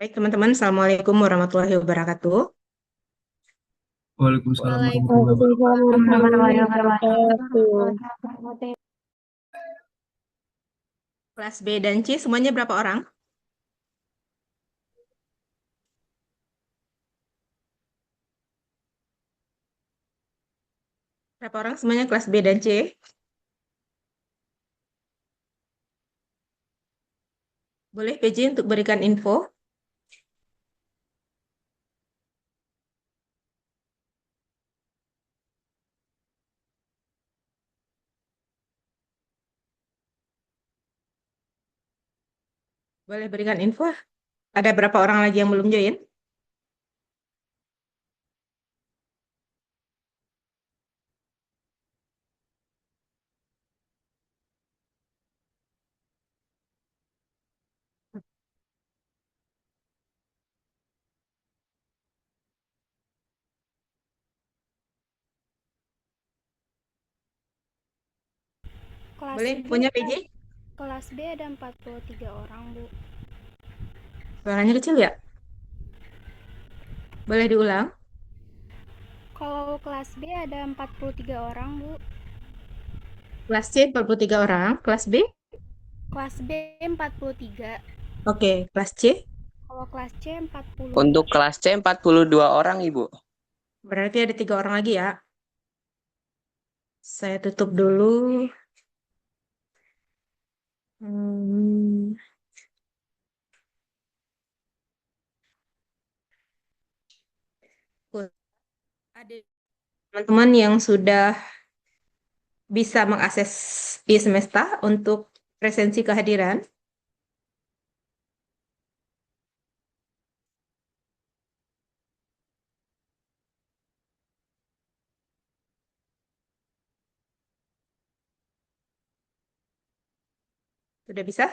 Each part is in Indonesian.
Baik, teman-teman. Assalamualaikum warahmatullahi wabarakatuh. Waalaikumsalam warahmatullahi wabarakatuh. Waalaikumsalam warahmatullahi wabarakatuh. Kelas B dan C semuanya berapa orang? Berapa orang semuanya kelas B dan C? Boleh PJ untuk berikan info? Boleh berikan info? Ada berapa orang lagi yang belum join? Kelas Boleh B, infonya PJ? kelas B ada 43 orang, Bu. Suaranya kecil ya? Boleh diulang? Kalau kelas B ada 43 orang, Bu. Kelas C 43 orang, kelas B? Kelas B 43. Oke, kelas C Kalau kelas C 42. Untuk kelas C 42 orang, Ibu. berarti ada 3 orang lagi ya. Saya tutup dulu. Hmm, ada teman-teman yang sudah bisa mengakses e-semesta untuk presensi kehadiran. Sudah bisa?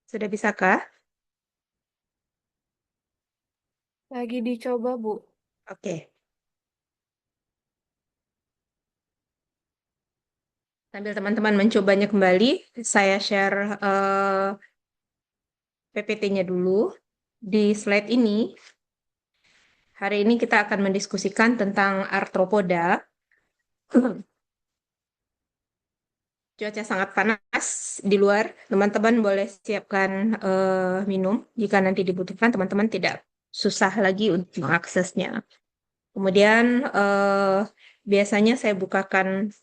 Sudah bisakah? Lagi dicoba, Bu. Oke. Sambil teman-teman mencobanya kembali, saya share PPT-nya dulu. Di slide ini, hari ini kita akan mendiskusikan tentang arthropoda. Cuaca sangat panas di luar. Teman-teman boleh siapkan minum. Jika nanti dibutuhkan, teman-teman tidak susah lagi untuk mengaksesnya. Kemudian biasanya saya bukakan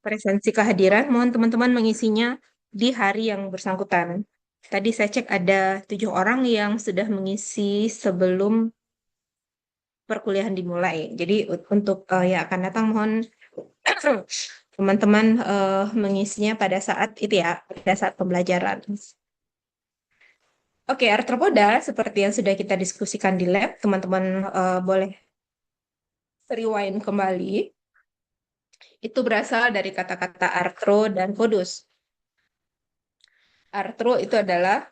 presensi kehadiran. Mohon teman-teman mengisinya di hari yang bersangkutan. Tadi saya cek ada 7 orang yang sudah mengisi sebelum perkuliahan dimulai. Jadi untuk yang akan datang mohon teman-teman mengisinya pada saat itu ya, pada saat pembelajaran. Oke, arthropoda seperti yang sudah kita diskusikan di lab, teman-teman boleh rewind kembali. Itu berasal dari kata-kata arthro dan podus. Arthro itu adalah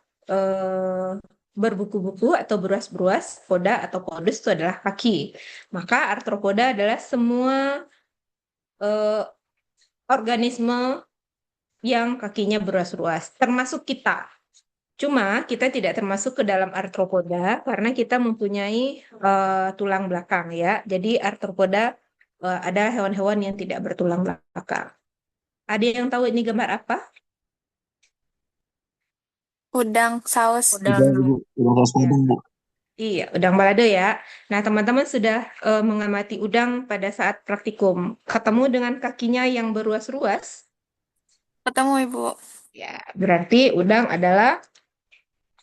berbuku-buku atau beruas-beruas, poda atau podus itu adalah kaki. Maka arthropoda adalah semua eh, organisme yang kakinya beruas-ruas, termasuk kita. Cuma kita tidak termasuk ke dalam arthropoda karena kita mempunyai tulang belakang ya. Jadi arthropoda adalah hewan-hewan yang tidak bertulang belakang. Ada yang tahu ini gambar apa? Udang saus. Udah, Ibu. Udah saya Ya. padang, Bu. Iya, udang balado ya. Nah, teman-teman sudah mengamati udang pada saat praktikum. Ketemu dengan kakinya yang beruas-ruas, Ketemu, Ibu. ya, berarti udang adalah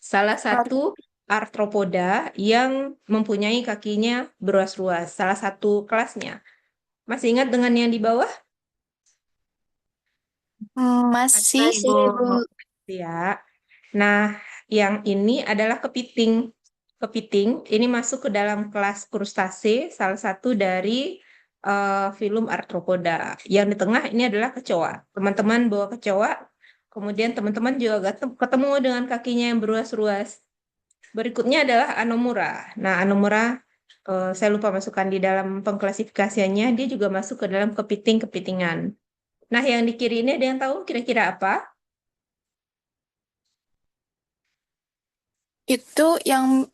salah Ar- satu arthropoda yang mempunyai kakinya beruas-ruas. Salah satu kelasnya. Masih ingat dengan yang di bawah? Masih, Ibu. Ibu. Ya. Nah, yang ini adalah kepiting. Kepiting ini masuk ke dalam kelas krustase, salah satu dari filum arthropoda. Yang di tengah ini adalah kecoa. Teman-teman bawa kecoa, kemudian teman-teman juga ketemu dengan kakinya yang beruas-ruas. Berikutnya adalah anomura. Nah, anomura saya lupa masukkan di dalam pengklasifikasiannya, dia juga masuk ke dalam kepiting-kepitingan. Nah, yang di kiri ini ada yang tahu kira-kira apa? Itu yang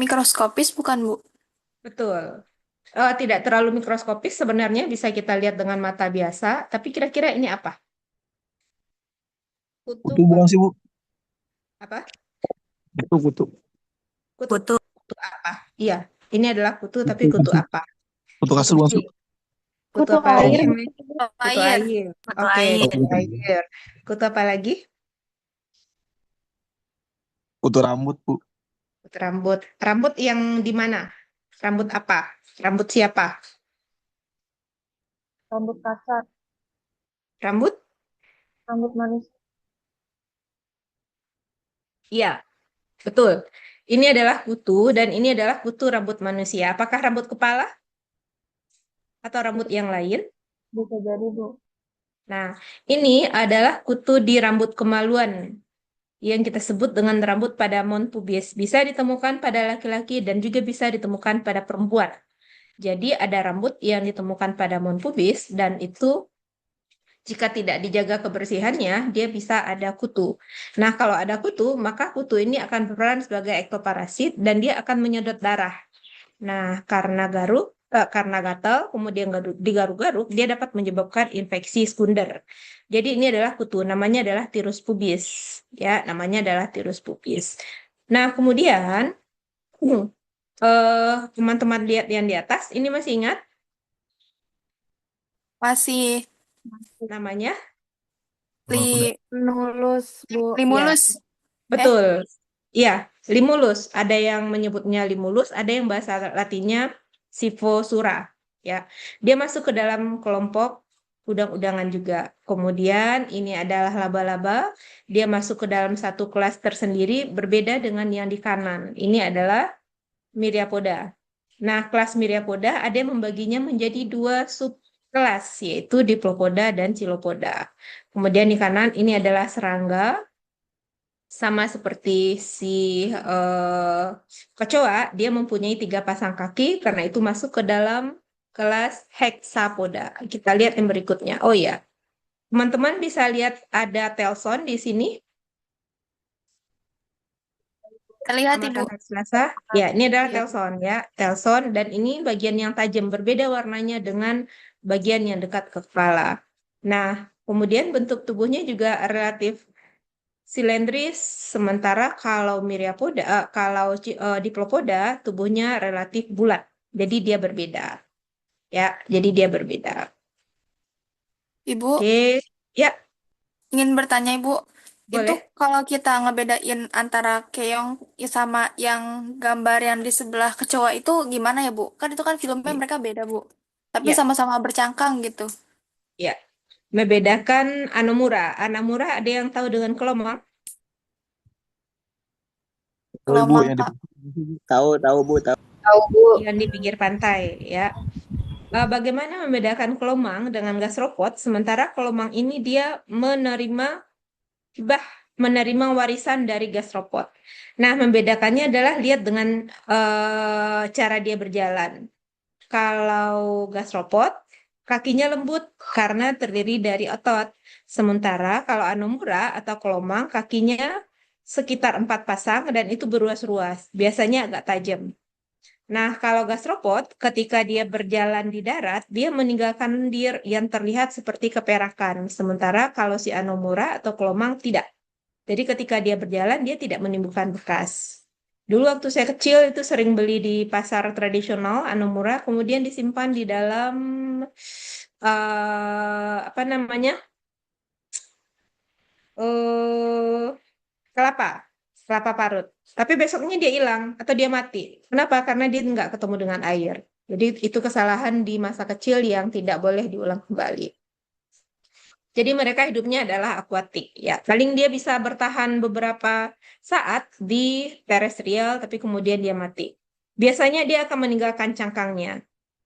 mikroskopis bukan, Bu? Betul. Tidak terlalu mikroskopis sebenarnya bisa kita lihat dengan mata biasa, tapi kira-kira ini apa? Kutu Kutu bukan sih, Bu? apa? Kutu. Kutu. Kutu apa? Iya, ini adalah kutu, tapi Kutu kutu kasur. apa? Kutu Kutu kasur bukan sih? kecil. Kutu Kutu apa lagi air yang lain? mungkin, Bu. Kutu Air. air. Kutu Oke, air. kutu air. Kutu apa lagi? Kutu rambut, Bu. Kutu rambut. Rambut yang di mana? Rambut apa? Rambut siapa? Rambut kasar, Rambut? rambut manusia. Iya, betul. Ini adalah kutu dan ini adalah kutu rambut manusia. Apakah rambut kepala atau rambut yang lain? Bisa jadi, Bu. Nah, ini adalah kutu di rambut kemaluan yang kita sebut dengan rambut pada mount pubis. Bisa ditemukan pada laki-laki dan juga bisa ditemukan pada perempuan. Jadi ada rambut yang ditemukan pada mount pubis dan itu jika tidak dijaga kebersihannya, dia bisa ada kutu. Nah, kalau ada kutu, maka kutu ini akan berperan sebagai ektoparasit dan dia akan menyedot darah. Nah, karena gatal, kemudian digaruk-garuk, dia dapat menyebabkan infeksi sekunder. Jadi ini adalah kutu, namanya adalah tirus pubis. Ya, namanya adalah tirus pubis. Nah, kemudian teman-teman lihat yang di atas, ini masih ingat Masih namanya? Nulus, Bu. Ya, limulus. betul. Iya, limulus. Ada yang menyebutnya limulus, ada yang bahasa latinnya Sifosura. Ya, dia masuk ke dalam kelompok udang-udangan juga. Kemudian ini adalah laba-laba. Dia masuk ke dalam satu kelas tersendiri, berbeda dengan yang di kanan. Ini adalah Myriapoda. Nah, kelas Myriapoda ada yang membaginya menjadi dua subkelas, yaitu Diplopoda dan Chilopoda. Kemudian di kanan ini adalah serangga, sama seperti si eh, kecoa, dia mempunyai 3 pasang kaki, karena itu masuk ke dalam kelas hexapoda. Kita lihat yang berikutnya. Oh ya, teman-teman bisa lihat ada telson di sini, Terlihat, Ibu. amatan Selasa. Ya, ini adalah Iya. telson ya, telson dan ini bagian yang tajam, berbeda warnanya dengan bagian yang dekat ke kepala. Nah, kemudian bentuk tubuhnya juga relatif silindris, sementara kalau Diplopoda tubuhnya relatif bulat. Jadi dia berbeda. Ya, jadi dia berbeda. Ibu, Oke, ya, ingin bertanya, Ibu. Itu boleh. kalau kita ngebedain antara keong sama yang gambar yang di sebelah kecoa itu gimana ya, Bu? Kan itu kan filmnya mereka beda, Bu. Tapi Ya, sama-sama bercangkang gitu. ya. Membedakan Anomura. Anomura ada yang tahu dengan kelomang? Oh, Ibu Kelomang, yang di Pak. tahu, Bu, tahu. Yang di pinggir pantai, ya. Bagaimana membedakan kelomang dengan gastropod? Sementara kelomang ini dia hibah menerima warisan dari gastropod. Nah, membedakannya adalah lihat dengan cara dia berjalan. Kalau gastropod, kakinya lembut karena terdiri dari otot. Sementara kalau anomura atau kelomang, kakinya sekitar 4 pasang dan itu beruas-ruas. Biasanya agak tajam. Nah, kalau gastropod, ketika dia berjalan di darat, dia meninggalkan lendir yang terlihat seperti keperakan. Sementara kalau si anomura atau kelomang tidak. Jadi ketika dia berjalan, dia tidak menimbulkan bekas. Dulu waktu saya kecil itu sering beli di pasar tradisional Anomura, kemudian disimpan di dalam apa namanya eh kelapa, kelapa parut. Tapi besoknya dia hilang atau dia mati. Kenapa? Karena dia nggak ketemu dengan air. Jadi itu kesalahan di masa kecil yang tidak boleh diulang kembali. Jadi mereka hidupnya adalah akuatik, ya. Paling dia bisa bertahan beberapa saat di terestrial, tapi kemudian dia mati. Biasanya dia akan meninggalkan cangkangnya.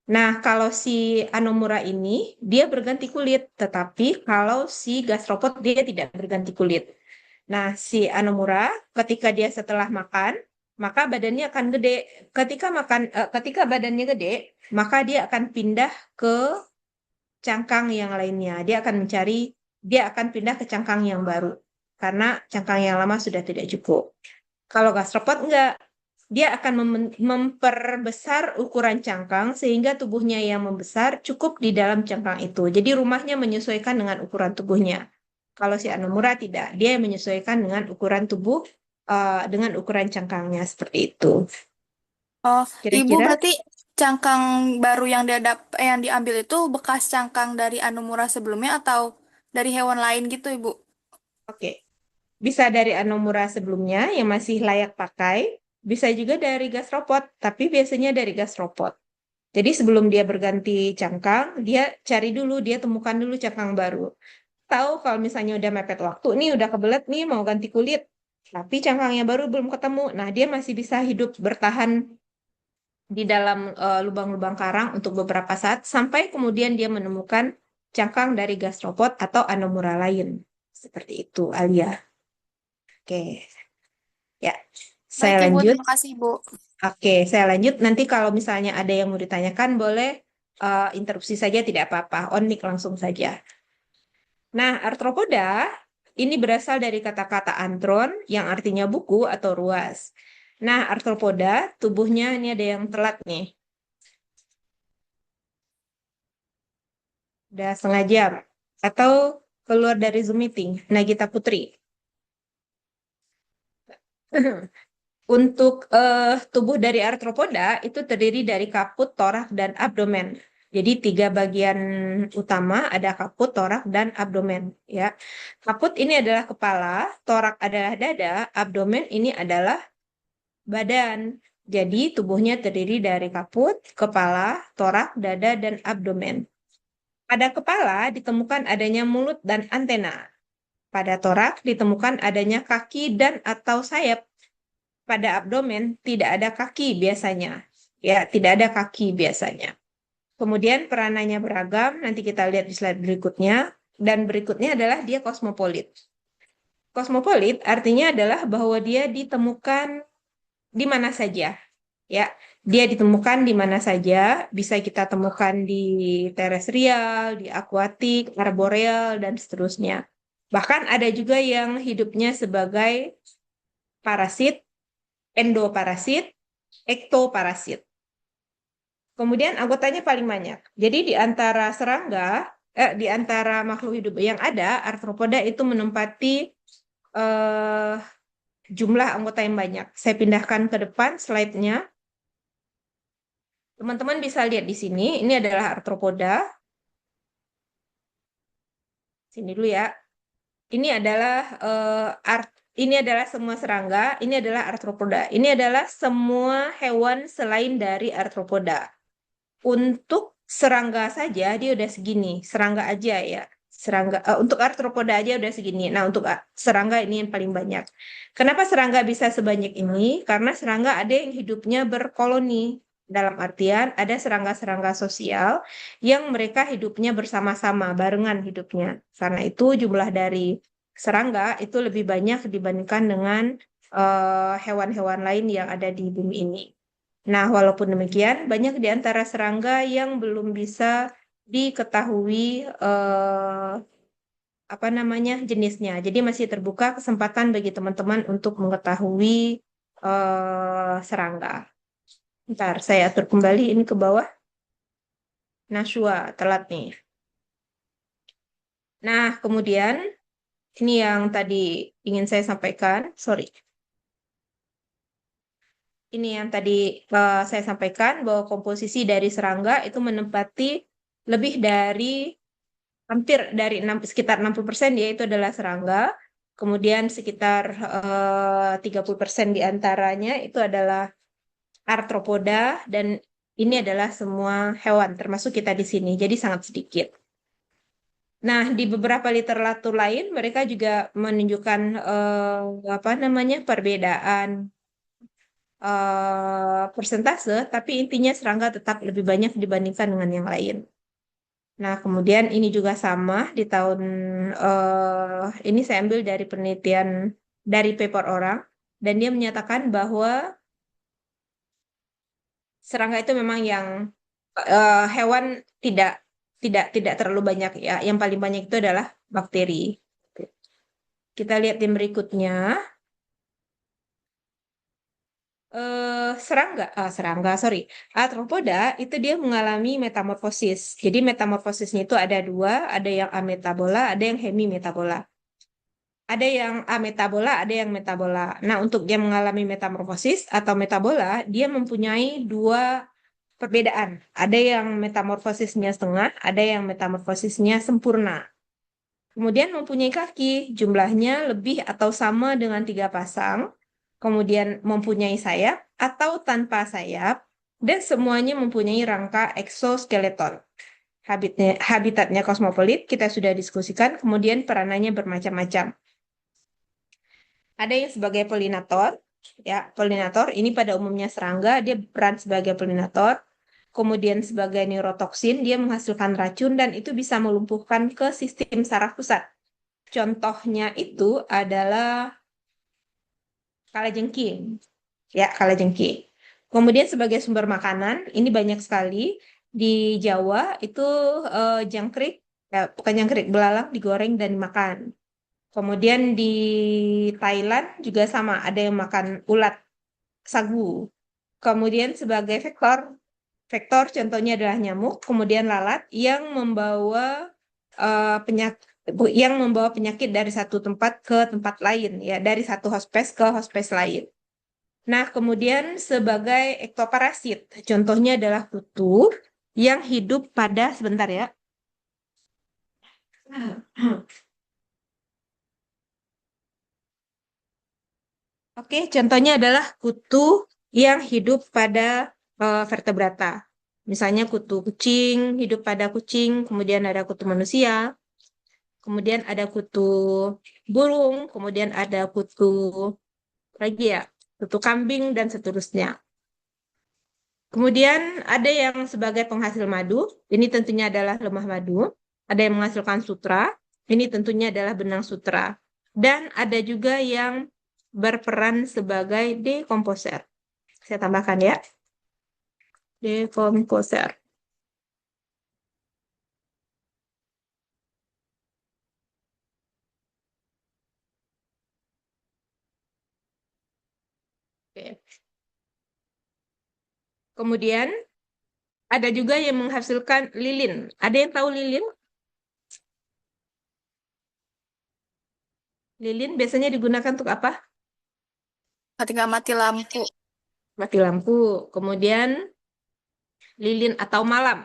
Nah, kalau si Anomura ini, dia berganti kulit. Tetapi kalau si gastropod, dia tidak berganti kulit. Nah, si Anomura, ketika dia setelah makan, maka badannya akan gede. Ketika badannya gede, maka dia akan pindah ke cangkang yang lainnya. Dia akan pindah ke cangkang yang baru karena cangkang yang lama sudah tidak cukup. Kalau gastropod enggak, dia akan memperbesar ukuran cangkang sehingga tubuhnya yang membesar cukup di dalam cangkang itu. Jadi rumahnya menyesuaikan dengan ukuran tubuhnya. Kalau si Anomura tidak, dia menyesuaikan dengan ukuran tubuh dengan ukuran cangkangnya seperti itu. Oh, Ibu Kira-kira, berarti cangkang baru yang diambil itu bekas cangkang dari Anomura sebelumnya atau dari hewan lain gitu, Ibu? oke. Bisa dari Anomura sebelumnya yang masih layak pakai, bisa juga dari gastropod, tapi biasanya dari gastropod. Jadi sebelum dia berganti cangkang, dia temukan dulu cangkang baru. Tahu kalau misalnya udah mepet waktu, nih udah kebelet nih mau ganti kulit, tapi cangkangnya baru belum ketemu. Nah, dia masih bisa hidup bertahan di dalam lubang-lubang karang untuk beberapa saat sampai kemudian dia menemukan cangkang dari gastropod atau Anomura lain. Seperti itu, Alia. Oke, ya. Saya Baik, Ibu. lanjut. Terima kasih, Ibu. Oke, saya lanjut. Nanti kalau misalnya ada yang mau ditanyakan, boleh interupsi saja, tidak apa-apa. On mic langsung saja. Nah, arthropoda ini berasal dari kata-kata antron yang artinya buku atau ruas. Nah, arthropoda tubuhnya ini ada yang telat nih. Udah setengah jam. Atau keluar dari Zoom meeting. Nagita Putri. Untuk tubuh dari arthropoda itu terdiri dari kaput, torak, dan abdomen. Jadi tiga bagian utama ada kaput, torak, dan abdomen. Ya, kaput ini adalah kepala, torak adalah dada, abdomen ini adalah badan. Jadi tubuhnya terdiri dari kaput, kepala, torak, dada, dan abdomen. Pada kepala ditemukan adanya mulut dan antena. Pada torak ditemukan adanya kaki dan atau sayap. Pada abdomen tidak ada kaki biasanya. Ya, tidak ada kaki biasanya. Kemudian peranannya beragam, nanti kita lihat di slide berikutnya. Dan berikutnya adalah dia kosmopolit. Kosmopolit artinya adalah bahwa dia ditemukan di mana saja. Ya, dia ditemukan di mana saja, bisa kita temukan di terestrial, di akuatik, arboreal, dan seterusnya. Bahkan ada juga yang hidupnya sebagai parasit, endoparasit, ektoparasit. Kemudian anggotanya paling banyak. Jadi di antara makhluk hidup yang ada, arthropoda itu menempati eh, jumlah anggota yang banyak. Saya pindahkan ke depan slide-nya. Teman-teman bisa lihat di sini, ini adalah arthropoda. Sini dulu ya. Ini adalah ini adalah semua serangga, ini adalah arthropoda. Ini adalah semua hewan selain dari arthropoda. Untuk serangga saja dia udah segini, serangga aja ya. Untuk arthropoda aja udah segini. Nah, untuk serangga ini yang paling banyak. Kenapa serangga bisa sebanyak ini? Karena serangga ada yang hidupnya berkoloni. Dalam artian ada serangga-serangga sosial yang mereka hidupnya bersama-sama, barengan hidupnya. Karena itu jumlah dari serangga itu lebih banyak dibandingkan dengan hewan-hewan lain yang ada di bumi ini. Nah, walaupun demikian, banyak di antara serangga yang belum bisa diketahui apa namanya jenisnya. Jadi masih terbuka kesempatan bagi teman-teman untuk mengetahui serangga. Ntar saya atur kembali ini ke bawah. Nashua, telat nih. Nah, kemudian ini yang tadi ingin saya sampaikan. Sorry. Ini yang tadi saya sampaikan bahwa komposisi dari serangga itu menempati lebih dari hampir dari sekitar 60% yaitu adalah serangga. Kemudian sekitar 30% diantaranya itu adalah arthropoda dan ini adalah semua hewan termasuk kita di sini. Jadi sangat sedikit. Nah, di beberapa literatur lain mereka juga menunjukkan apa namanya perbedaan persentase, tapi intinya serangga tetap lebih banyak dibandingkan dengan yang lain. Nah, kemudian ini juga sama di tahun ini saya ambil dari penelitian dari paper orang dan dia menyatakan bahwa serangga itu memang yang hewan tidak tidak terlalu banyak ya. Yang paling banyak itu adalah bakteri. Kita lihat yang berikutnya. Serangga, sorry. Arthropoda itu dia mengalami metamorfosis. Jadi metamorfosisnya itu ada dua, ada yang ametabola, ada yang hemimetabola. Ada yang ametabola, ada yang metabola. Nah, untuk dia mengalami metamorfosis atau metabola, dia mempunyai dua perbedaan. Ada yang metamorfosisnya setengah, ada yang metamorfosisnya sempurna. Kemudian mempunyai kaki, jumlahnya lebih atau sama dengan 3 pasang. Kemudian mempunyai sayap atau tanpa sayap. Dan semuanya mempunyai rangka eksoskeleton. Habitatnya kosmopolit, kita sudah diskusikan. Kemudian peranannya bermacam-macam. Ada yang sebagai polinator. Ya, polinator ini pada umumnya serangga, dia peran sebagai polinator. Kemudian sebagai neurotoksin, dia menghasilkan racun dan itu bisa melumpuhkan ke sistem saraf pusat. Contohnya itu adalah kalajengking. Ya, kalajengking. Kemudian sebagai sumber makanan, ini banyak sekali. Di Jawa itu jangkrik, bukan jangkrik, belalang digoreng dan dimakan. Kemudian di Thailand juga sama, ada yang makan ulat sagu. Kemudian sebagai vektor contohnya adalah nyamuk, kemudian lalat yang membawa penyakit dari satu tempat ke tempat lain, ya, dari satu hospes ke hospes lain. Nah, kemudian sebagai ektoparasit, contohnya adalah kutu yang hidup pada, sebentar ya. Oke, contohnya adalah kutu yang hidup pada vertebrata. Misalnya kutu kucing, hidup pada kucing, kemudian ada kutu manusia, kemudian ada kutu burung, kemudian ada kutu lagi ya, kutu kambing, dan seterusnya. Kemudian ada yang sebagai penghasil madu, ini tentunya adalah lemah madu. Ada yang menghasilkan sutra, ini tentunya adalah benang sutra. Dan ada juga yang berperan sebagai dekomposer. Saya tambahkan ya, dekomposer. Oke. Kemudian ada juga yang menghasilkan lilin. Ada yang tahu lilin? Lilin biasanya digunakan untuk apa? Ketika mati lampu. Mati lampu. Kemudian lilin atau malam.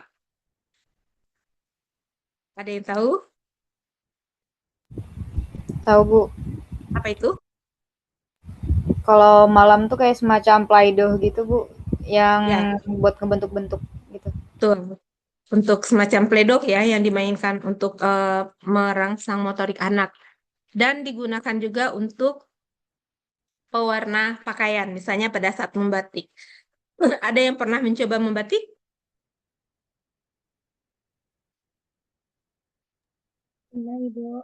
Ada yang tahu? Tahu Bu, Apa itu? kalau malam tuh kayak semacam play-doh gitu Bu, yang Ya, buat ngebentuk-bentuk gitu. betul. Untuk semacam pledok ya yang dimainkan untuk merangsang motorik anak. Dan digunakan juga untuk pewarna pakaian, misalnya pada saat membatik. Ada yang pernah mencoba membatik? Iya, Ibu.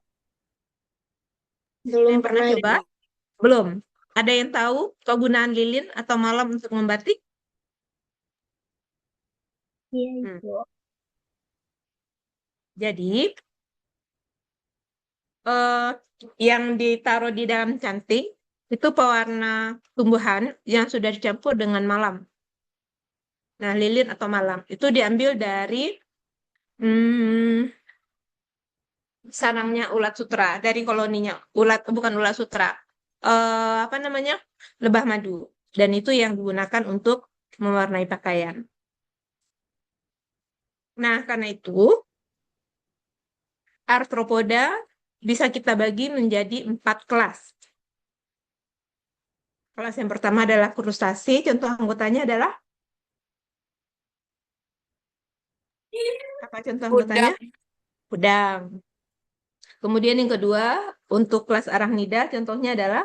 Belum pernah coba? Belum. Ada yang tahu kegunaan lilin atau malam untuk membatik? Iya, Hmm. Ibu. Jadi, eh, yang ditaruh di dalam canting itu pewarna tumbuhan yang sudah dicampur dengan malam. Nah, lilin atau malam itu diambil dari hmm, sarangnya ulat sutra, dari koloninya ulat, bukan ulat sutra, apa namanya, lebah madu. Dan itu yang digunakan untuk mewarnai pakaian. Nah, karena itu arthropoda bisa kita bagi menjadi 4 kelas. Kelas yang pertama adalah krustasi, contoh anggotanya adalah apa contoh anggotanya? Udang. Udang. Kemudian yang kedua, untuk kelas arachnida, contohnya adalah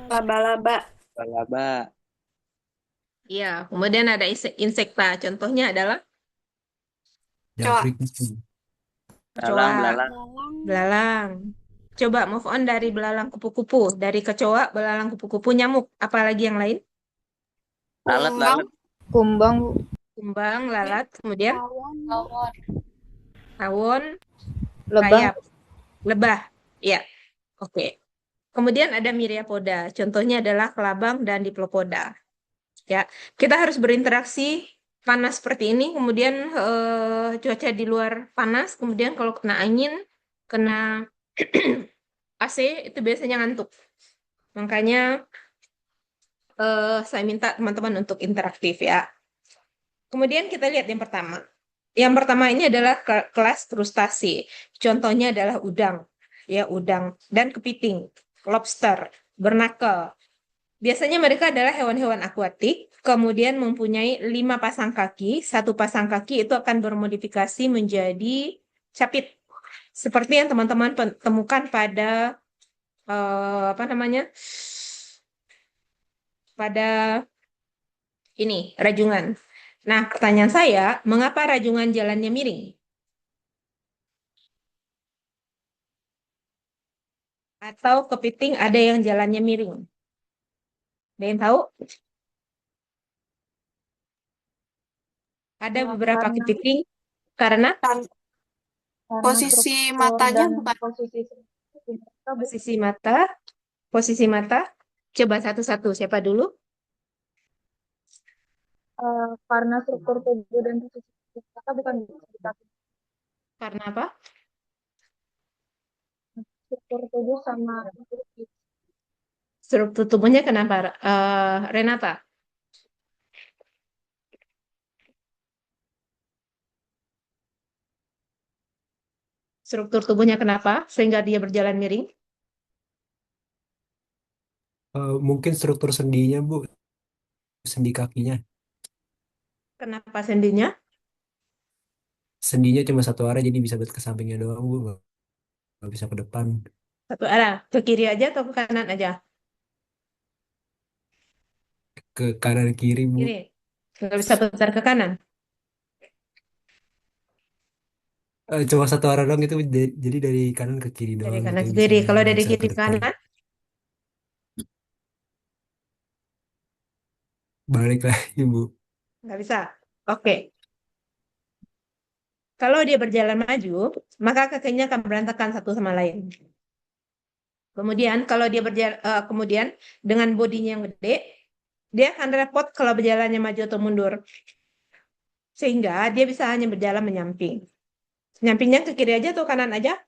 Laba-laba. Laba. ya. Kemudian ada insekta, contohnya adalah Coa. kecoa, Belalang. belalang. Coba move on dari belalang kupu-kupu, dari kecoa, belalang kupu-kupu, nyamuk. Apalagi yang lain? Lalat. Kumbang. Kumbang Bu, kumbang, lalat, kemudian Tawon, Bu. Tawon. tawon, Lebah. rayap, lebah. Ya, oke. Kemudian ada myriapoda. Contohnya adalah kelabang dan diplopoda. Ya, kita harus berinteraksi panas seperti ini. Kemudian cuaca di luar panas. Kemudian kalau kena angin, kena AC itu biasanya ngantuk. Makanya saya minta teman-teman untuk interaktif ya. Kemudian kita lihat yang pertama. Yang pertama ini adalah kelas frustasi. Contohnya adalah udang, ya udang dan kepiting, lobster, bernakel. Biasanya mereka adalah hewan-hewan akuatik, kemudian mempunyai 5 pasang kaki. Satu pasang kaki itu akan bermodifikasi menjadi capit, seperti yang teman-teman temukan pada apa namanya? Pada ini rajungan. Nah, pertanyaan saya, mengapa rajungan jalannya miring? Atau kepiting ada yang jalannya miring? Ada yang tahu? Ada beberapa Karena kepiting karena Posisi struktur matanya dan bukan. posisi mereka posisi mata, posisi mata. Coba satu-satu, siapa dulu? karena struktur tubuh dan posisi mereka bukan di kaki. Karena apa? Struktur tubuh sama Struktur tubuhnya kenapa? Renata, struktur tubuhnya kenapa? Sehingga dia berjalan miring? Mungkin struktur sendinya, Bu, sendi kakinya. Kenapa sendinya? Sendinya cuma satu arah, jadi bisa buat ke sampingnya doang, Bu. Nggak bisa ke depan. Satu arah, ke kiri aja atau ke kanan aja? Ke kanan kiri, Bu. Kiri. Nggak bisa putar ke kanan. Cuma satu arah doang itu, jadi dari kanan ke kiri Dari doang. kanan Tapi ke bisa kiri. Kalau nggak dari bisa kiri ke ke depan. kanan, Balik lagi, Bu. nggak bisa. Oke. Kalau dia berjalan maju, maka kakinya akan berantakan satu sama lain. Kemudian kalau dia kemudian dengan bodinya yang gede, dia akan repot kalau berjalannya maju atau mundur. Sehingga dia bisa hanya berjalan menyamping. Nyampingnya ke kiri aja atau kanan aja?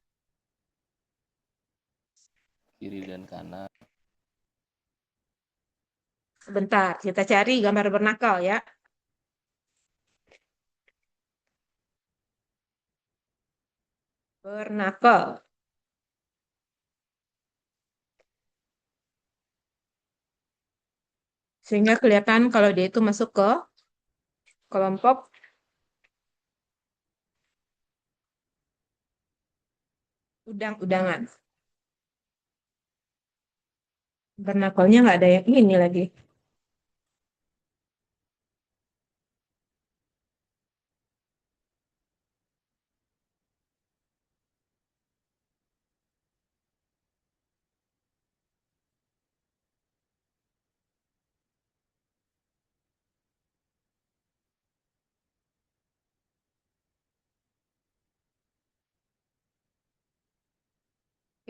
kiri dan kanan. Sebentar, kita cari gambar bernakal ya. Bernakal. Sehingga kelihatan kalau dia itu masuk ke kelompok udang-udangan. Bernakalnya nggak ada yang ini lagi.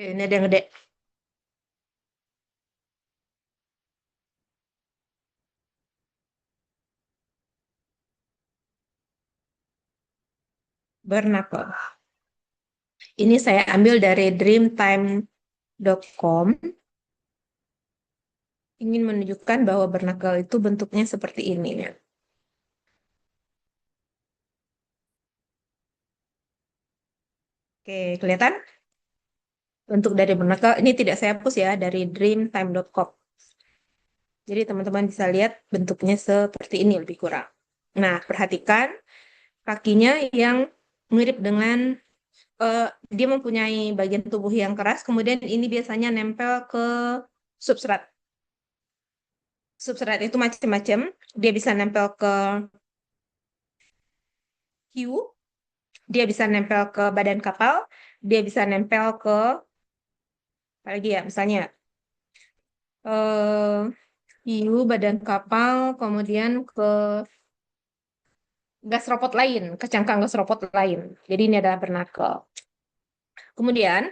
Oke, ini ada yang gede. Bernakal. Ini saya ambil dari dreamtime.com. Ingin menunjukkan bahwa bernakal itu bentuknya seperti ini. Oke, kelihatan? Bentuk dari bernakal, ini tidak saya hapus ya, dari dreamtime.com. Jadi teman-teman bisa lihat bentuknya seperti ini lebih kurang. Nah, perhatikan kakinya yang mirip dengan dia mempunyai bagian tubuh yang keras, kemudian ini biasanya nempel ke substrat. Substrat itu macam-macam, dia bisa nempel ke hiu, dia bisa nempel ke badan kapal, dia bisa nempel ke apa lagi ya, misalnya hiu, badan kapal, kemudian ke gas ropot lain, kecangkang gas ropot lain. Jadi ini adalah bernakel. Kemudian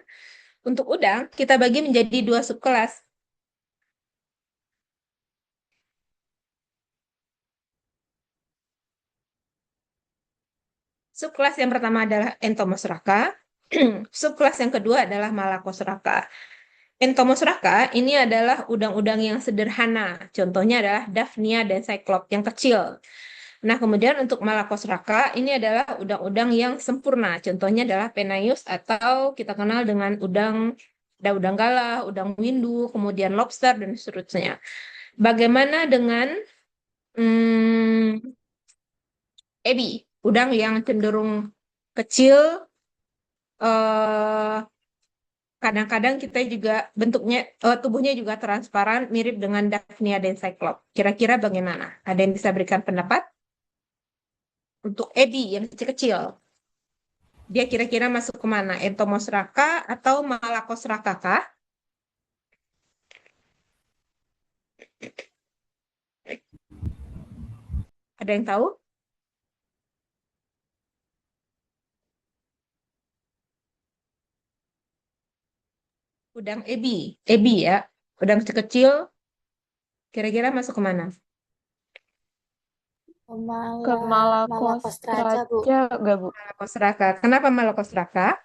untuk udang kita bagi menjadi dua subkelas. Subkelas yang pertama adalah Entomosraka. Subkelas yang kedua adalah Malakosraka. Entomosraka ini adalah udang-udang yang sederhana. Contohnya adalah Daphnia dan Cyclops yang kecil. Nah, kemudian untuk Malakosraka ini adalah udang-udang yang sempurna. Contohnya adalah Penaeus atau kita kenal dengan ada udang galah, udang windu, kemudian lobster dan seterusnya. Bagaimana dengan ebi, udang yang cenderung kecil, eh, kadang-kadang kita juga bentuknya, tubuhnya juga transparan, mirip dengan Daphnia dan Cyclops. Kira-kira bagaimana? Ada yang bisa berikan pendapat? Untuk ebi yang kecil-kecil, dia kira-kira masuk ke mana? Entomosraka atau Malakosraka kah? Ada yang tahu? Udang ebi ya, udang kecil, kira-kira masuk ke mana? Ke Malacostraca, Bu. Malacostraca, Bu? Malakosraka. Kenapa Malakosraka?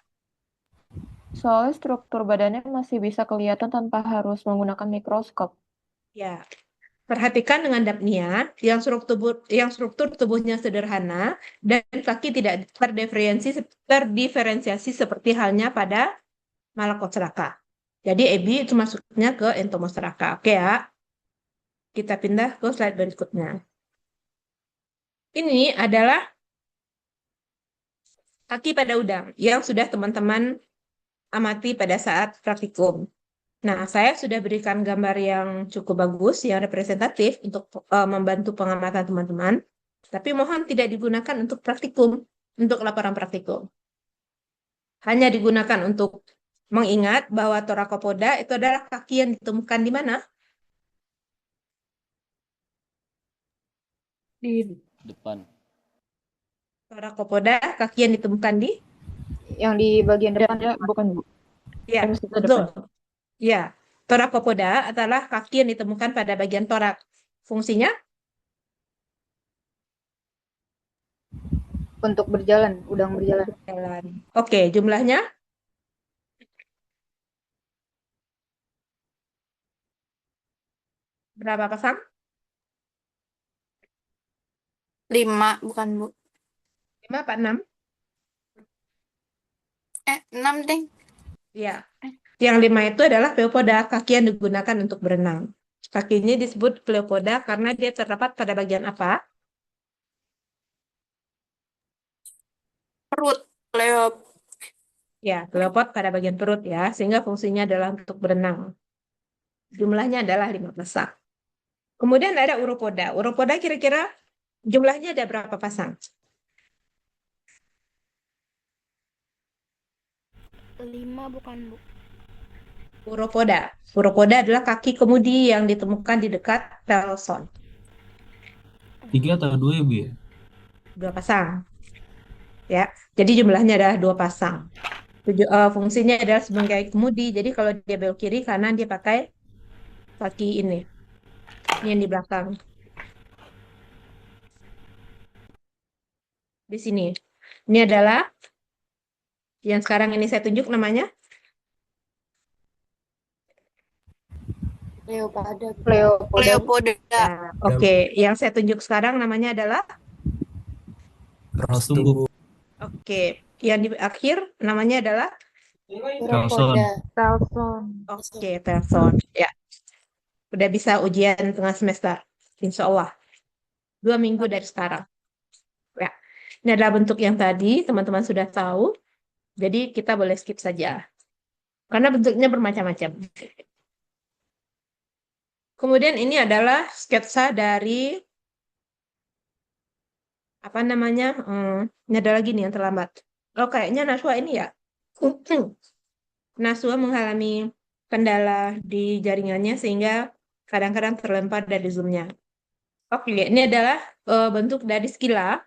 Soalnya struktur badannya masih bisa kelihatan tanpa harus menggunakan mikroskop. Ya, perhatikan dengan Daphnia yang struktur tubuhnya sederhana dan kaki tidak terdiferensiasi seperti halnya pada Malakosraka. Jadi ebi itu masuknya ke Entomosraka. Oke ya. Kita pindah ke slide berikutnya. Ini adalah kaki pada udang yang sudah teman-teman amati pada saat praktikum. Nah, saya sudah berikan gambar yang cukup bagus, yang representatif untuk membantu pengamatan teman-teman. Tapi mohon tidak digunakan untuk praktikum, untuk laporan praktikum. Hanya digunakan untuk mengingat bahwa Thoracopoda itu adalah kaki yang ditemukan di mana? Di Depan. Thoracopoda, kaki yang ditemukan di? Yang di bagian depan. bukan, Bu. Ya, Yang sebelah betul. depan. Ya, Thoracopoda adalah kaki yang ditemukan pada bagian torak. Fungsinya? Untuk berjalan, udang berjalan. Jalan. Oke, jumlahnya? Berapa pasang? 5, bukan, Bu. 5 apa 6? 6 deh. Ya, yang 5 itu adalah pleopoda, kaki yang digunakan untuk berenang. Kakinya disebut pleopoda karena dia terdapat pada bagian apa? Perut. Leop. Ya, pleopod pada bagian perut ya, sehingga fungsinya adalah untuk berenang. Jumlahnya adalah 5 pasang. Kemudian ada uropoda. Uropoda kira-kira jumlahnya ada berapa pasang? 5 bukan, Bu? Uropoda. Uropoda adalah kaki kemudi yang ditemukan di dekat telson. 3 atau 2 ya, Bu ya? 2 pasang. Ya, jadi jumlahnya adalah 2 pasang. Fungsinya adalah sebagai kemudi. Jadi kalau dia belok kiri kanan dia pakai kaki ini yang di belakang. Di sini. Ini adalah yang sekarang ini saya tunjuk namanya Leopoda. Leopoda. ya, oke. Yang saya tunjuk sekarang namanya adalah Rostum. oke. Yang di akhir namanya adalah Telson. oke, telson. Ya. Udah bisa ujian tengah semester. Insya Allah. 2 minggu dari sekarang. Ya. Ini adalah bentuk yang tadi teman-teman sudah tahu. Jadi kita boleh skip saja. Karena bentuknya bermacam-macam. Kemudian ini adalah sketsa dari apa namanya? Ini ada lagi nih yang terlambat. Oh, kayaknya Naswa ini ya. Naswa mengalami kendala di jaringannya sehingga kadang-kadang terlempar dari Zoom-nya. Oke, ini adalah bentuk dari skila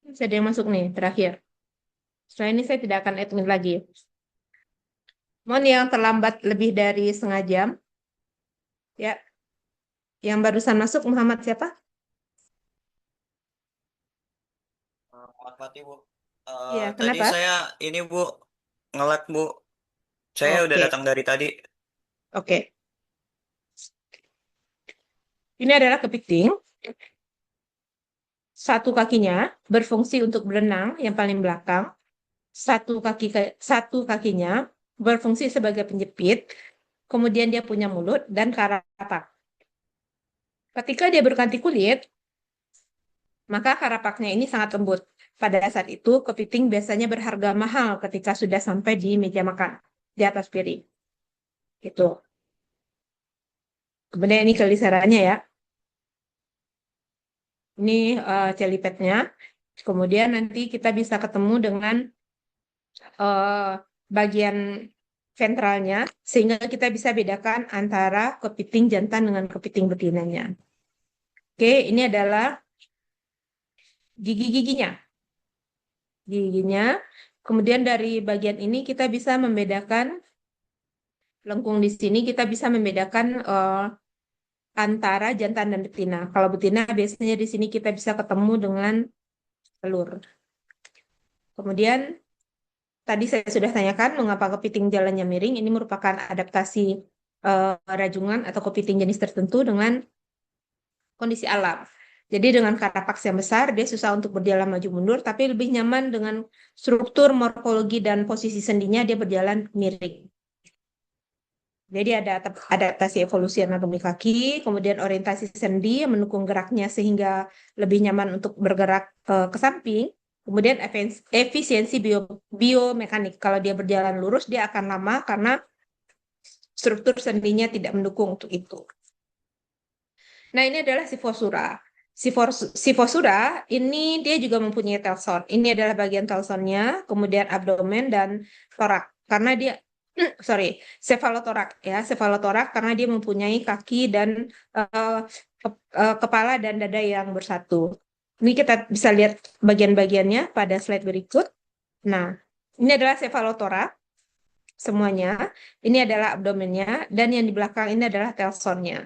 Masih ada yang masuk nih, terakhir. Setelah ini saya tidak akan admit lagi. Mohon yang terlambat lebih dari setengah jam. Ya, yang barusan masuk Muhammad siapa? Muhammad Fatih, Bu. Iya, Tadi kenapa? saya ini, Bu, nge-lag, Bu. Saya udah Oke, datang dari tadi. oke. Ini adalah kepiting. Satu kakinya berfungsi untuk berenang, yang paling belakang. Satu kakinya berfungsi sebagai penjepit. Kemudian dia punya mulut dan karapak. Ketika dia berganti kulit, maka karapaknya ini sangat lembut. Pada saat itu, kepiting biasanya berharga mahal ketika sudah sampai di meja makan, di atas piring. Gitu. Kemudian ini kelisarannya ya. Ini celipadnya. Kemudian nanti kita bisa ketemu dengan bagian ventralnya, sehingga kita bisa bedakan antara kepiting jantan dengan kepiting betinanya. Oke, ini adalah gigi-giginya. Giginya. Kemudian dari bagian ini kita bisa membedakan lengkung di sini, kita bisa membedakan antara jantan dan betina. Kalau betina biasanya di sini kita bisa ketemu dengan telur. Kemudian tadi saya sudah tanyakan mengapa kepiting jalannya miring. Ini merupakan adaptasi rajungan atau kepiting jenis tertentu dengan kondisi alam. Jadi dengan karapaks yang besar, dia susah untuk berjalan maju mundur, tapi lebih nyaman dengan struktur, morfologi, dan posisi sendinya, dia berjalan miring. Jadi ada adaptasi evolusi anatomi kaki, kemudian orientasi sendi yang mendukung geraknya sehingga lebih nyaman untuk bergerak ke samping. Kemudian efisiensi biomekanik. Kalau dia berjalan lurus, dia akan lama karena struktur sendinya tidak mendukung untuk itu. Nah, ini adalah Sifosura. Sifosura ini dia juga mempunyai telson. Ini adalah bagian telsonnya, kemudian abdomen dan torak. Karena dia cefalotorak ya, cefalotorak karena dia mempunyai kaki dan kepala dan dada yang bersatu. Ini kita bisa lihat bagian-bagiannya pada slide berikut. Nah, ini adalah cefalotorak semuanya. Ini adalah abdomennya dan yang di belakang ini adalah telsonnya.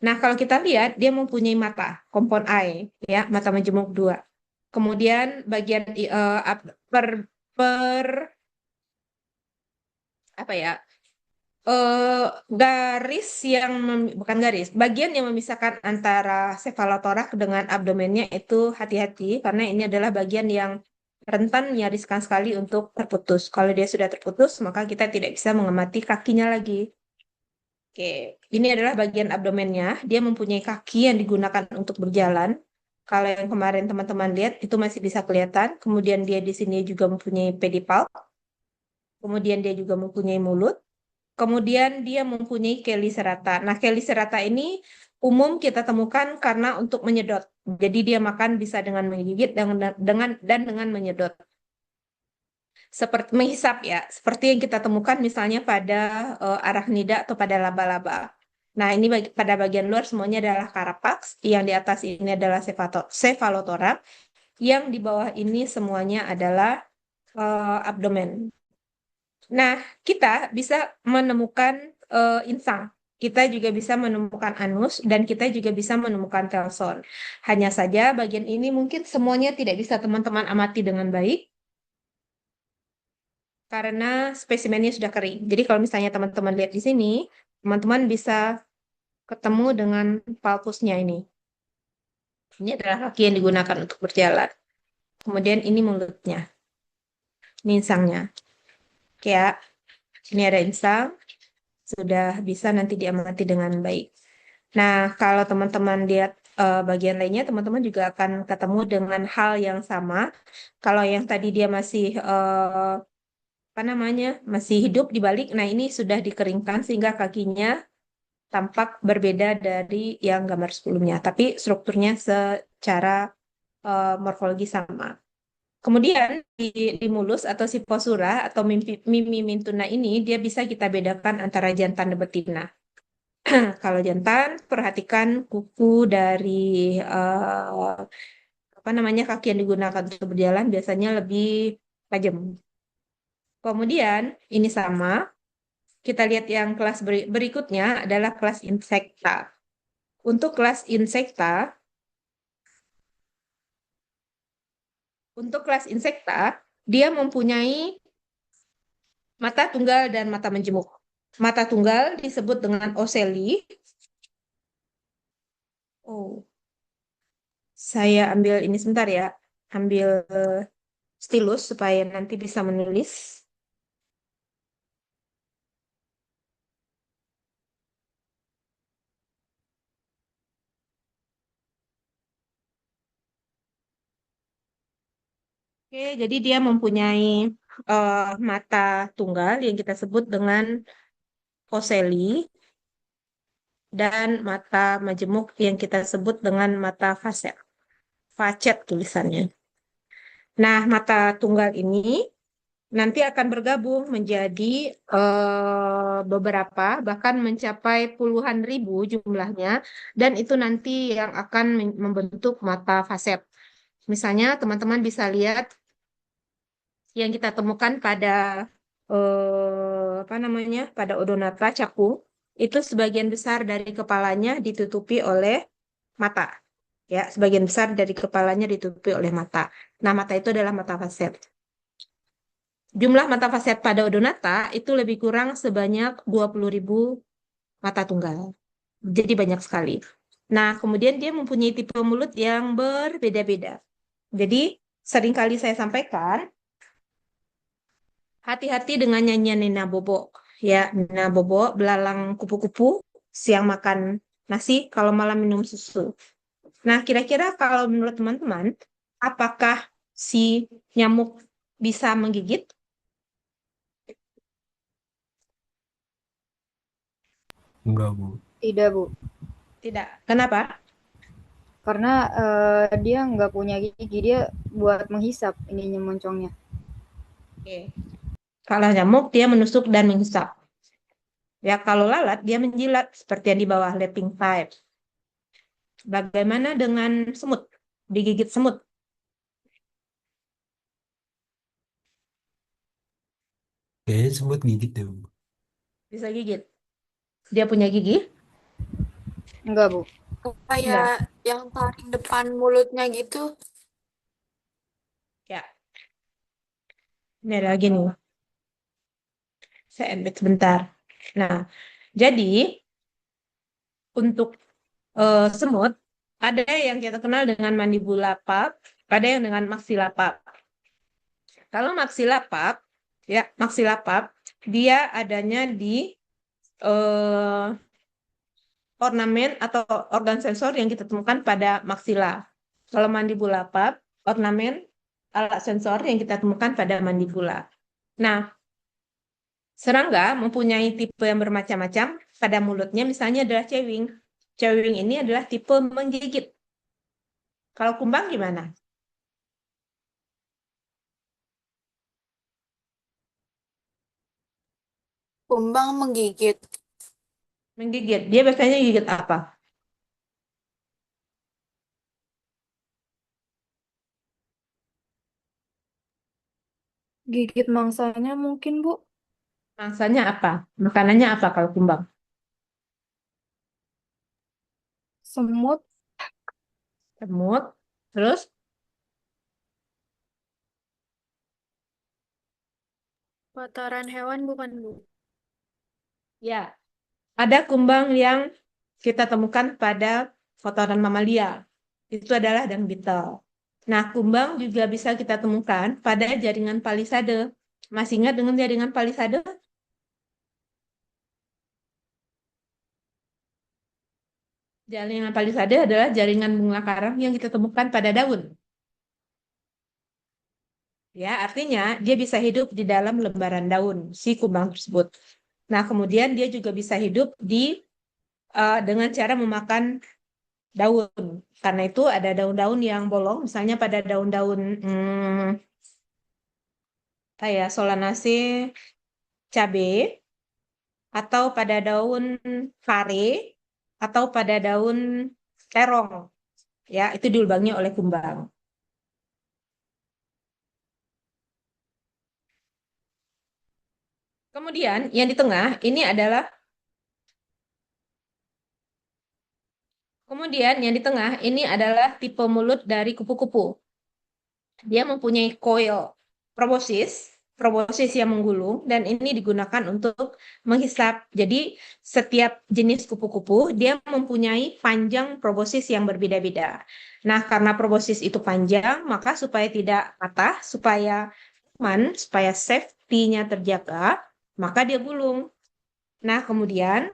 Nah, kalau kita lihat dia mempunyai mata, kompon eye ya, mata majemuk 2. Kemudian bagian apa ya? Garis yang bukan garis, bagian yang memisahkan antara cefalotorak dengan abdomennya itu hati-hati karena ini adalah bagian yang rentan riskan sekali untuk terputus. Kalau dia sudah terputus, maka kita tidak bisa mengamati kakinya lagi. Oke, ini adalah bagian abdomennya. Dia mempunyai kaki yang digunakan untuk berjalan. Kalau yang kemarin teman-teman lihat itu masih bisa kelihatan. Kemudian dia di sini juga mempunyai pedipalp. Kemudian dia juga mempunyai mulut. Kemudian dia mempunyai keli serata. Nah, keli serata ini umum kita temukan karena untuk menyedot. Jadi dia makan bisa dengan menggigit dan dengan menyedot. Seperti menghisap ya, seperti yang kita temukan misalnya pada arachnida atau pada laba-laba. Nah, ini pada bagian luar semuanya adalah karapaks, yang di atas ini adalah cefalotorak, yang di bawah ini semuanya adalah abdomen. Nah, kita bisa menemukan insang. Kita juga bisa menemukan anus dan kita juga bisa menemukan telson. Hanya saja bagian ini mungkin semuanya tidak bisa teman-teman amati dengan baik karena spesimennya sudah kering. Jadi kalau misalnya teman-teman lihat di sini, teman-teman bisa ketemu dengan palpusnya ini. Ini adalah kaki yang digunakan untuk berjalan. Kemudian ini mulutnya. Ini insangnya. Oke ya, ini ada insang. Sudah bisa nanti diamati dengan baik. Nah, kalau teman-teman lihat bagian lainnya, teman-teman juga akan ketemu dengan hal yang sama. Kalau yang tadi dia masih masih hidup di balik. Nah, ini sudah dikeringkan sehingga kakinya tampak berbeda dari yang gambar sebelumnya, tapi strukturnya secara morfologi sama. Kemudian di mulus atau siposura atau mimi mintuna ini dia bisa kita bedakan antara jantan dan betina. Kalau jantan, perhatikan kuku dari apa namanya kaki yang digunakan untuk berjalan biasanya lebih tajam. Kemudian ini sama, kita lihat yang kelas berikutnya adalah kelas insekta. Untuk kelas insekta, dia mempunyai mata tunggal dan mata menjemuk. Mata tunggal disebut dengan ocelli. Oh, saya ambil ini sebentar ya. Ambil stylus supaya nanti bisa menulis. Oke, jadi dia mempunyai mata tunggal yang kita sebut dengan ocelli dan mata majemuk yang kita sebut dengan mata facet. Facet tulisannya. Nah, mata tunggal ini nanti akan bergabung menjadi beberapa, bahkan mencapai puluhan ribu jumlahnya, dan itu nanti yang akan membentuk mata facet. Misalnya, teman-teman bisa lihat yang kita temukan pada apa namanya, pada Odonata cakung, itu sebagian besar dari kepalanya ditutupi oleh mata. Ya, sebagian besar dari kepalanya ditutupi oleh mata. Nah, mata itu adalah mata facet. Jumlah mata facet pada Odonata itu lebih kurang sebanyak 20.000 mata tunggal. Jadi banyak sekali. Nah, kemudian dia mempunyai tipe mulut yang berbeda-beda. Jadi, seringkali saya sampaikan, hati-hati dengan nyanyian Nina Bobo. Ya, Nina Bobo, belalang kupu-kupu, siang makan nasi, kalau malam minum susu. Nah, kira-kira kalau menurut teman-teman, apakah si nyamuk bisa menggigit? Enggak, Bu. Tidak, Bu. Tidak. Kenapa? Karena dia nggak punya gigi, dia buat menghisap ininya moncongnya. Oke. Kalau nyamuk, dia menusuk dan menghisap. Ya, kalau lalat, dia menjilat, seperti yang di bawah lapping type. Bagaimana dengan semut? Digigit semut? Kayaknya semut gigit deh, Bu. Bisa gigit. Dia punya gigi? Enggak, Bu. Kayak Enggak. yang paling depan mulutnya gitu. Ya, ini ada lagi nih. Saya edit sebentar. Nah, jadi untuk semut, ada yang kita kenal dengan mandibula pulp, ada yang dengan maxilla pulp. Kalau maxilla pulp, ya maxilla pulp, dia adanya di eh, ornamen atau organ sensor yang kita temukan pada maxilla. Kalau mandibula pulp, ornamen alat sensor yang kita temukan pada mandibula. Nah, serangga mempunyai tipe yang bermacam-macam pada mulutnya, misalnya adalah cewing. Cewing ini adalah tipe menggigit. Kalau kumbang gimana? Kumbang menggigit. Menggigit. Dia biasanya gigit apa? Gigit mangsanya mungkin, Bu. Mangsanya apa? Makanannya apa kalau kumbang? Semut, Semut. Terus, Kotoran hewan bukan, Bu? ya, ada kumbang yang kita temukan pada kotoran mamalia. Itu adalah dung beetle. Nah, kumbang juga bisa kita temukan pada jaringan palisade. Masih ingat dengan jaringan palisade? Jaringan palisade adalah jaringan bunga karang yang kita temukan pada daun. Ya, artinya dia bisa hidup di dalam lembaran daun si kumbang tersebut. Nah, kemudian dia juga bisa hidup dengan cara memakan daun. Karena itu ada daun-daun yang bolong, misalnya pada daun-daun kayak Solanacea cabe, atau pada daun kare, atau pada daun terong. Ya, itu dilubangnya oleh kumbang. Kemudian yang di tengah ini adalah tipe mulut dari kupu-kupu. Dia mempunyai coil proboscis yang menggulung, dan ini digunakan untuk menghisap. Jadi setiap jenis kupu-kupu dia mempunyai panjang proboscis yang berbeda-beda. Nah, karena proboscis itu panjang, maka supaya tidak patah, supaya aman, supaya safety-nya terjaga, maka dia gulung. Nah, kemudian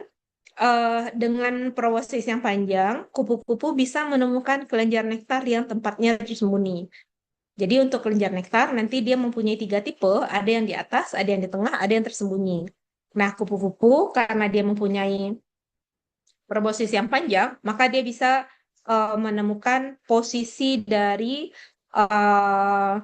dengan proboscis yang panjang, kupu-kupu bisa menemukan kelenjar nektar yang tempatnya tersembunyi. Jadi untuk kelenjar nektar nanti dia mempunyai 3 tipe, ada yang di atas, ada yang di tengah, ada yang tersembunyi. Nah, kupu-kupu karena dia mempunyai proboscis yang panjang, maka dia bisa menemukan posisi dari uh,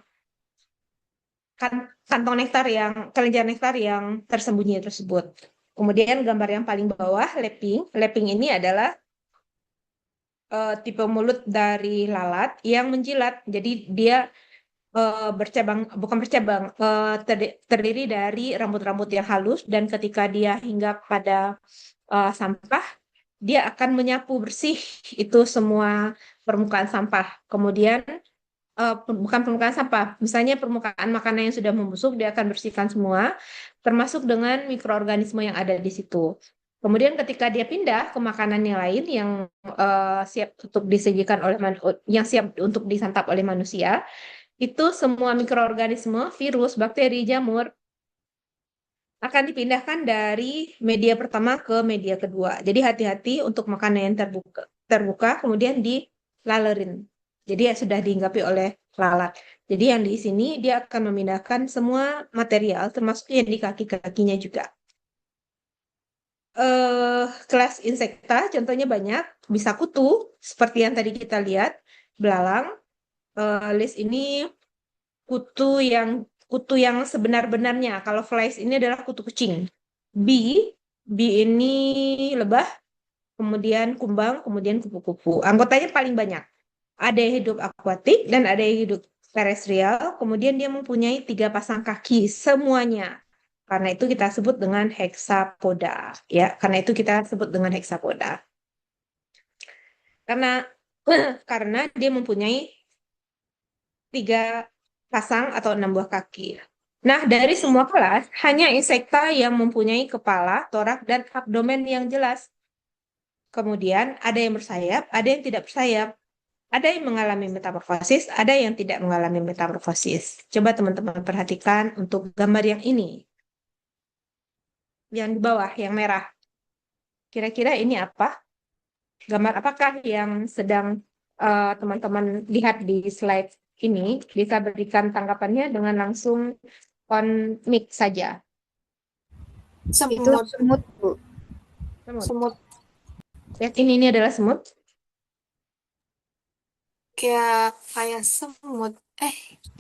kantong nektar kelenjar nektar yang tersembunyi tersebut. Kemudian gambar yang paling bawah, leping. Leping ini adalah tipe mulut dari lalat yang menjilat. Jadi dia bercabang, bukan bercabang, terdiri dari rambut-rambut yang halus, dan ketika dia hinggap pada sampah, dia akan menyapu bersih itu semua permukaan sampah. Kemudian bukan permukaan sampah, misalnya permukaan makanan yang sudah membusuk, dia akan bersihkan semua, termasuk dengan mikroorganisme yang ada di situ. Kemudian ketika dia pindah ke makanan yang lain yang siap untuk disajikan oleh yang siap untuk disantap oleh manusia, itu semua mikroorganisme, virus, bakteri, jamur akan dipindahkan dari media pertama ke media kedua. Jadi hati-hati untuk makanan yang terbuka kemudian dilalerin. Jadi ya sudah dihinggapi oleh lalat. Jadi yang di sini dia akan memindahkan semua material termasuk yang di kaki-kakinya juga. Kelas insekta contohnya banyak, bisa kutu seperti yang tadi kita lihat, belalang. List ini kutu yang sebenar-benarnya. Kalau flies ini adalah kutu kucing. Bee ini lebah, kemudian kumbang, kemudian kupu-kupu. Anggotanya paling banyak. Ada yang hidup akuatik dan ada yang hidup terestrial. Kemudian dia mempunyai 3 pasang kaki semuanya. Karena itu kita sebut dengan hexapoda. Ya, karena itu kita sebut dengan hexapoda. Karena dia mempunyai 3 pasang atau 6 buah kaki. Nah, dari semua kelas, hanya insekta yang mempunyai kepala, torak, dan abdomen yang jelas. Kemudian, ada yang bersayap, ada yang tidak bersayap. Ada yang mengalami metamorfosis, ada yang tidak mengalami metamorfosis. Coba teman-teman perhatikan untuk gambar yang ini. Yang di bawah, yang merah. Kira-kira ini apa? Gambar apakah yang sedang teman-teman lihat di slide ini? Bisa berikan tanggapannya dengan langsung on mic saja. Itu semut, Bu. Semut. Lihat ini adalah semut. Kayak semut.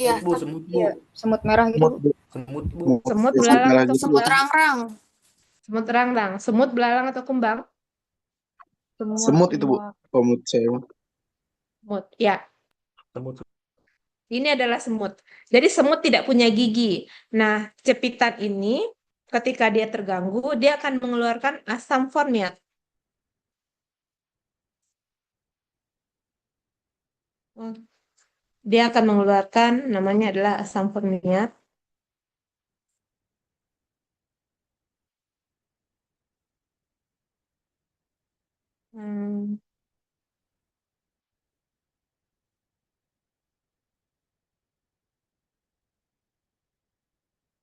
Iya. Bu, semut, Bu. Iya, semut merah gitu, Bu. Semut, Bu. Semut, Ya, belalang, semut atau gitu. Semut kumbang? rang-rang. Semut rang-rang. Semut, belalang, atau kumbang? Semut itu, Bu. Semut saya. Semut, ya. Semut. Ini adalah semut. Jadi semut tidak punya gigi. Nah, cepitan ini ketika dia terganggu, dia akan mengeluarkan asam formiat. Dia akan mengeluarkan, namanya adalah asam formiat. Hmm.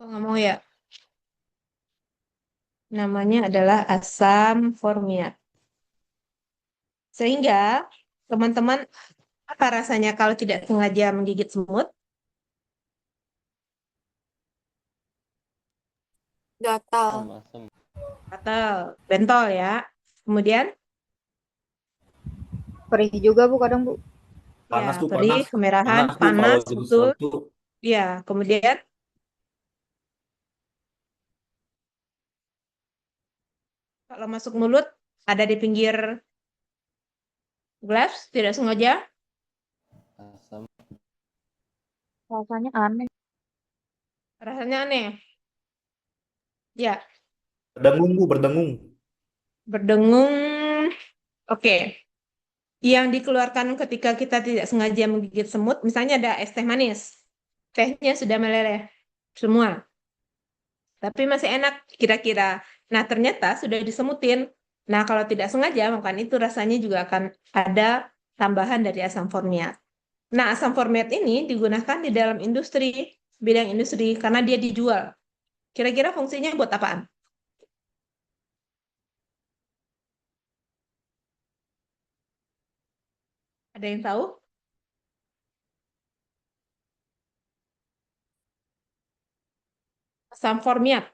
Oh, nggak mau ya? Namanya adalah asam formiat. Sehingga teman-teman, apa rasanya kalau tidak sengaja menggigit semut? Gatal. Asam. Gatal, bentol ya. Kemudian Perih juga, Bu, kadang, Bu. Panas ya, tuh, perih, panas. kemerahan, Panas tuh kalau panas, gitu betul. tuh. Ya, kemudian kalau masuk mulut, ada di pinggir gelas, tidak sengaja, Asam. Rasanya aneh. rasanya aneh. Ya, Berdengung, Bu, berdengung. berdengung. Oke. Yang dikeluarkan ketika kita tidak sengaja menggigit semut, misalnya ada es teh manis. Tehnya sudah meleleh semua, tapi masih enak kira-kira. Nah, ternyata sudah disemutin. Nah, kalau tidak sengaja makan itu rasanya juga akan ada tambahan dari asam formiat. Nah, asam formiat ini digunakan di dalam industri, bidang industri, karena dia dijual. Kira-kira fungsinya buat apaan? Ada yang tahu? Asam formiat.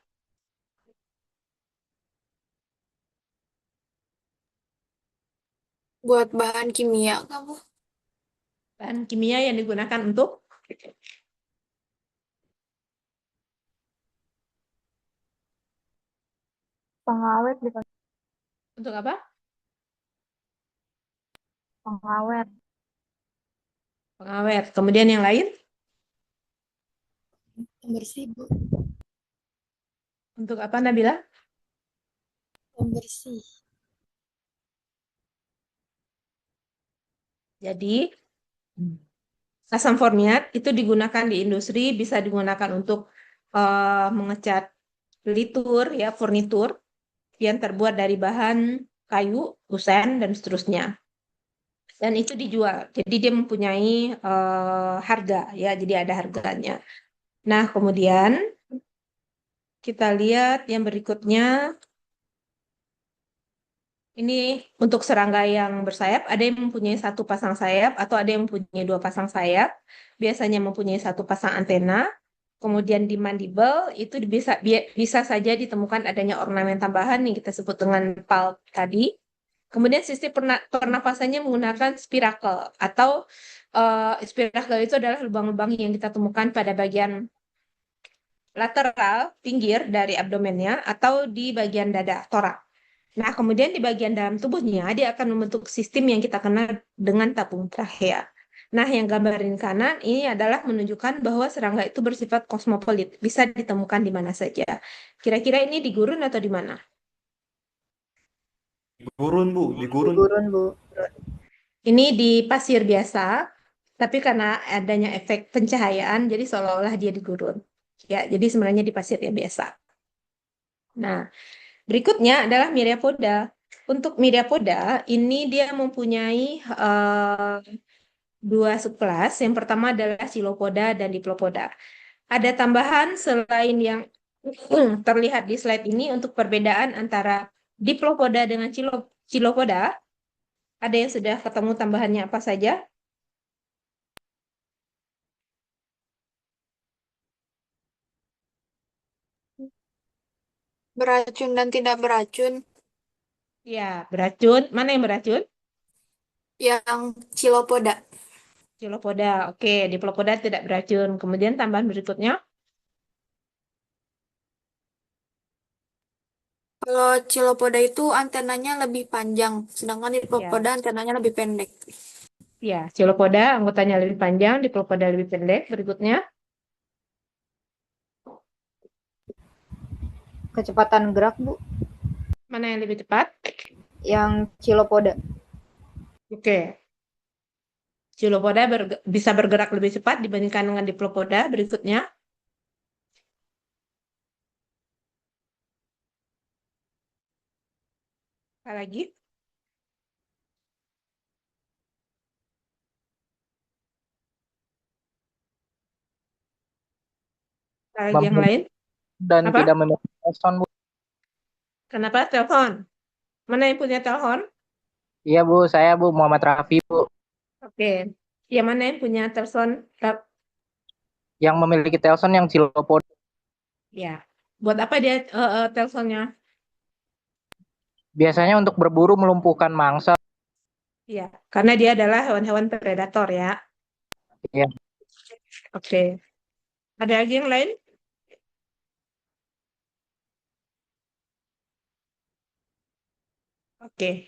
Buat bahan kimia kamu. Bahan kimia yang digunakan untuk Pengawet di untuk apa? pengawet. Pengawet. Kemudian yang lain Pembersih, Bu. untuk apa, Nabila? Pembersih. Jadi asam formiat itu digunakan di industri, bisa digunakan untuk mengecat litur, ya, furnitur yang terbuat dari bahan kayu, kusen, dan seterusnya. Dan itu dijual. Jadi dia mempunyai harga, ya. Jadi ada harganya. Nah, kemudian kita lihat yang berikutnya. Ini untuk serangga yang bersayap, ada yang mempunyai satu pasang sayap atau ada yang mempunyai dua pasang sayap. Biasanya mempunyai satu pasang antena. Kemudian di mandible itu bisa saja ditemukan adanya ornamen tambahan yang kita sebut dengan palp tadi. Kemudian sistem pernafasannya menggunakan spirakel atau spirakel itu adalah lubang-lubang yang kita temukan pada bagian lateral pinggir dari abdomennya atau di bagian dada torak. Nah, kemudian di bagian dalam tubuhnya dia akan membentuk sistem yang kita kenal dengan tabung trachea. Nah, yang gambarin kanan ini adalah menunjukkan bahwa serangga itu bersifat kosmopolit, bisa ditemukan di mana saja. Kira-kira ini di gurun atau di mana? Di gurun, Bu, di gurun. Gurun, Bu. Ini di pasir biasa, tapi karena adanya efek pencahayaan, jadi seolah-olah dia di gurun. Ya, jadi sebenarnya di pasir yang biasa. Nah, berikutnya adalah Myriapoda. Untuk Myriapoda, ini dia mempunyai dua subkelas. Yang pertama adalah Chilopoda dan Diplopoda. Ada tambahan selain yang terlihat di slide ini untuk perbedaan antara Diplopoda dengan Chilopoda. Ada yang sudah ketemu tambahannya apa saja? Beracun dan tidak beracun. Ya, beracun. Mana yang beracun? Yang Chilopoda. Chilopoda. Oke, Diplopoda tidak beracun. Kemudian tambahan berikutnya. Kalau Chilopoda itu antenanya lebih panjang, sedangkan Diplopoda Ya, antenanya lebih pendek. ya, Chilopoda anggotanya lebih panjang, Diplopoda lebih pendek. Berikutnya. Kecepatan gerak, Bu. Mana yang lebih cepat? Yang Chilopoda. Oke. Chilopoda bisa bergerak lebih cepat dibandingkan dengan Diplopoda. Berikutnya. Apa lagi? Apa lagi yang lain? Dan Apa? tidak memiliki telepon, Bu. Kenapa telepon? Mana yang punya telepon? Iya, Bu, saya Bu Muhammad Rafi, Bu, Oke. Yang mana yang punya telepon? yang memiliki telepon yang Chilopoda. Ya. Buat apa dia teleponnya? Biasanya untuk berburu melumpuhkan mangsa. Ya, karena dia adalah hewan-hewan predator ya. Ya. Oke. Ada lagi yang lain? Oke.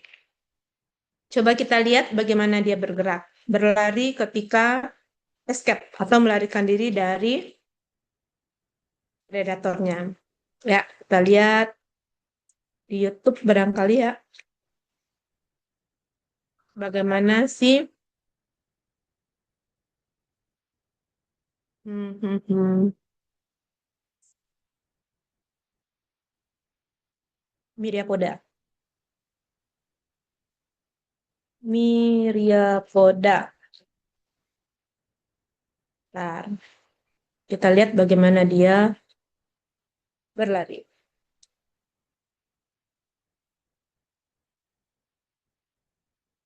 Coba kita lihat bagaimana dia bergerak. Berlari ketika escape atau melarikan diri dari predatornya. Ya, kita lihat di YouTube barangkali ya, bagaimana sih hmm, hmm, hmm. Myriapoda. Myriapoda. Nah, kita lihat bagaimana dia berlari.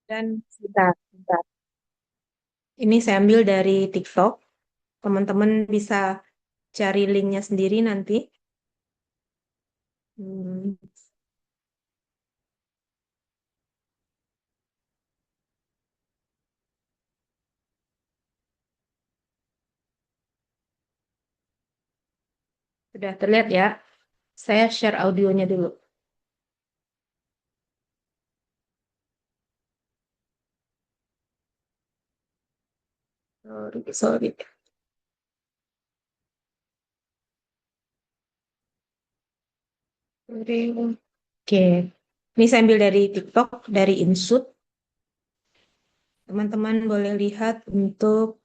Dan sebentar. Ini saya ambil dari TikTok. Teman-teman bisa cari linknya sendiri nanti. Hmm, sudah terlihat ya. Saya share audionya dulu. Sorry. Oke. Ini saya ambil dari TikTok, dari Insut. Teman-teman boleh lihat untuk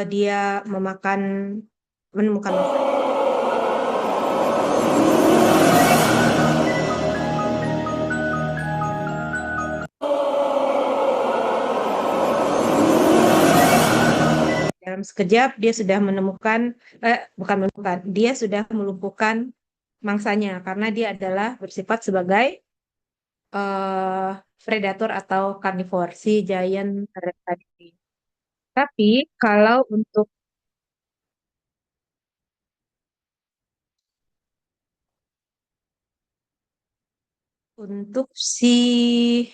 dia menemukan mangsa. Dalam sekejap dia sudah dia sudah melumpuhkan mangsanya karena dia adalah bersifat sebagai predator atau karnivor, si giant tadi. Tapi kalau untuk si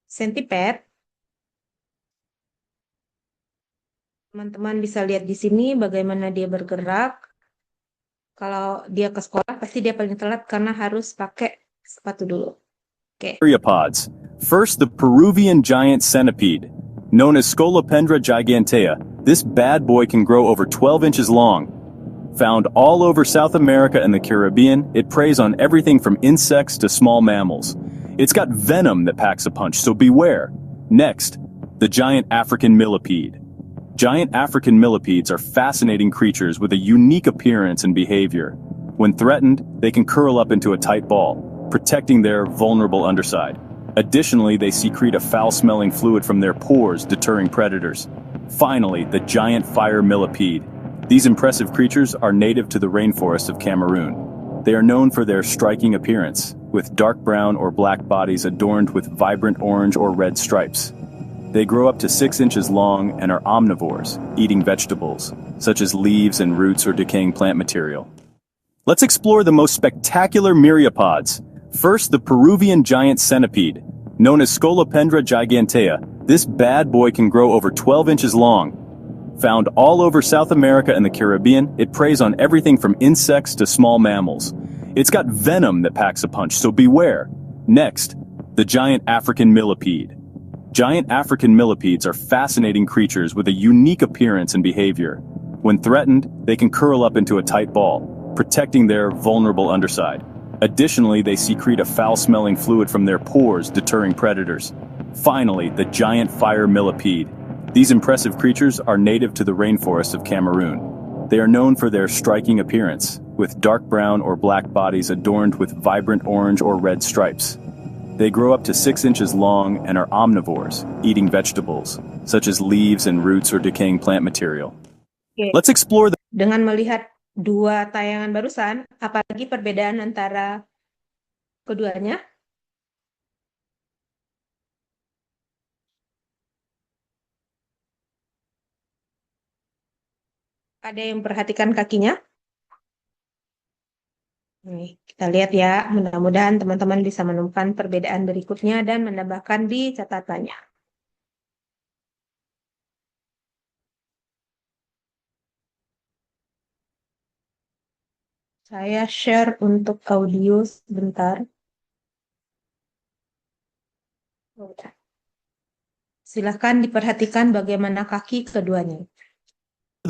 centipede, teman-teman bisa lihat di sini bagaimana dia bergerak. Kalau dia ke sekolah pasti dia paling telat karena harus pakai sepatu dulu. Oke. Myriapods. First, the Peruvian giant centipede. Known as Scolopendra gigantea, this bad boy can grow over 12 inches long. Found all over South America and the Caribbean, it preys on everything from insects to small mammals. It's got venom that packs a punch, so beware. Next, the giant African millipede. Giant African millipedes are fascinating creatures with a unique appearance and behavior. When threatened, they can curl up into a tight ball, protecting their vulnerable underside. Additionally, they secrete a foul-smelling fluid from their pores, deterring predators. Finally, the giant fire millipede. These impressive creatures are native to the rainforest of Cameroon. They are known for their striking appearance, with dark brown or black bodies adorned with vibrant orange or red stripes. They grow up to 6 inches long and are omnivores, eating vegetables, such as leaves and roots or decaying plant material. Let's explore the most spectacular myriapods. First, the Peruvian giant centipede. Known as Scolopendra gigantea, this bad boy can grow over 12 inches long. Found all over South America and the Caribbean, it preys on everything from insects to small mammals. It's got venom that packs a punch, so beware. Next, the giant African millipede. Giant African millipedes are fascinating creatures with a unique appearance and behavior. When threatened, they can curl up into a tight ball, protecting their vulnerable underside. Additionally, they secrete a foul-smelling fluid from their pores, deterring predators. Finally, the giant fire millipede. These impressive creatures are native to the rainforest of Cameroon. They are known for their striking appearance, with dark brown or black bodies adorned with vibrant orange or red stripes. They grow up to 6 inches long and are omnivores, eating vegetables, such as leaves and roots or decaying plant material. Oke. Let's explore the Dengan melihat dua tayangan barusan, apalagi perbedaan antara keduanya? Ada yang perhatikan kakinya? Nih, kita lihat ya. Mudah-mudahan teman-teman bisa menemukan perbedaan berikutnya dan menambahkan di catatannya. Saya share untuk audio sebentar. Silahkan diperhatikan bagaimana kaki keduanya.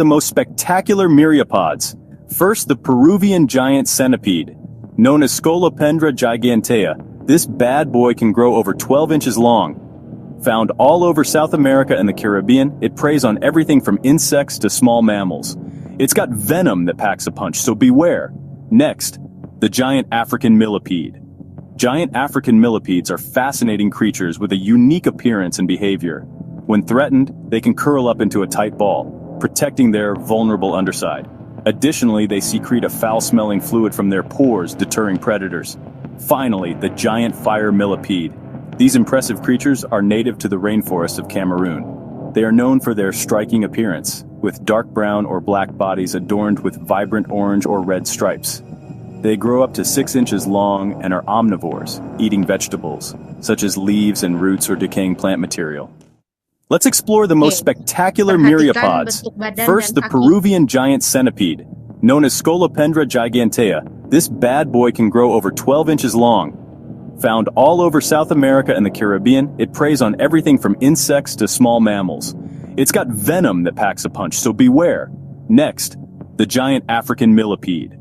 most spectacular myriapods. First, the Peruvian giant centipede. Known as Scolopendra gigantea, this bad boy can grow over 12 inches long. Found all over South America and the Caribbean, it preys on everything from insects to small mammals. It's got venom that packs a punch, so beware. Next, the giant African millipede. Giant African millipedes are fascinating creatures with a unique appearance and behavior. When threatened, they can curl up into a tight ball, protecting their vulnerable underside. Additionally, they secrete a foul-smelling fluid from their pores, deterring predators. Finally, the giant fire millipede. These impressive creatures are native to the rainforest of Cameroon. They are known for their striking appearance, with dark brown or black bodies adorned with vibrant orange or red stripes. They grow up to 6 inches long and are omnivores, eating vegetables, such as leaves and roots or decaying plant material. Let's explore the most spectacular myriapods. First, the Peruvian giant centipede. Known as Scolopendra gigantea, this bad boy can grow over 12 inches long. Found all over South America and the Caribbean, it preys on everything from insects to small mammals. It's got venom that packs a punch, so beware. Next, the giant African millipede.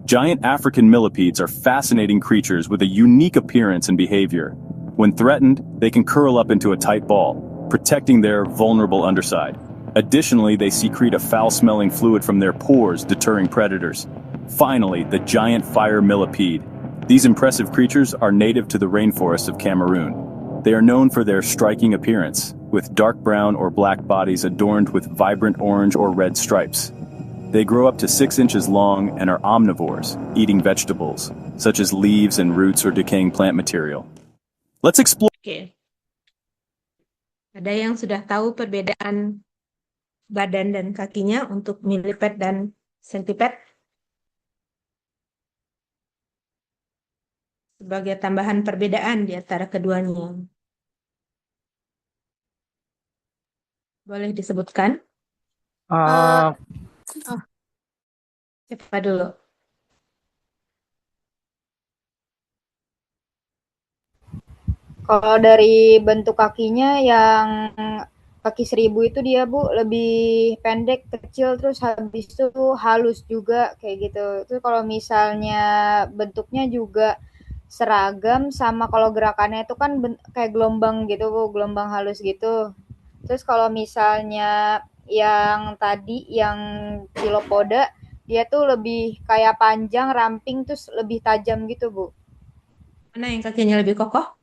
Giant African millipedes are fascinating creatures with a unique appearance and behavior. When threatened, they can curl up into a tight ball, protecting their vulnerable underside. Additionally, they secrete a foul-smelling fluid from their pores, deterring predators. Finally, the giant fire millipede. These impressive creatures are native to the rainforest of Cameroon. They are known for their striking appearance, with dark brown or black bodies adorned with vibrant orange or red stripes. They grow up to 6 inches long and are omnivores, eating vegetables, such as leaves and roots or decaying plant material. Let's explore. Oke. Ada yang sudah tahu perbedaan badan dan kakinya untuk millipede dan centipede? Sebagai tambahan perbedaan di antara keduanya. Boleh disebutkan? Siapa dulu? Kalau dari bentuk kakinya yang kaki 1000 itu dia Bu lebih pendek, kecil, terus habis itu halus juga kayak gitu. Terus kalau misalnya bentuknya juga seragam sama kalau gerakannya itu kan kayak gelombang gitu Bu, gelombang halus gitu. Terus kalau misalnya yang tadi yang Chilopoda dia tuh lebih kayak panjang, ramping, terus lebih tajam gitu Bu. Mana yang kakinya lebih kokoh?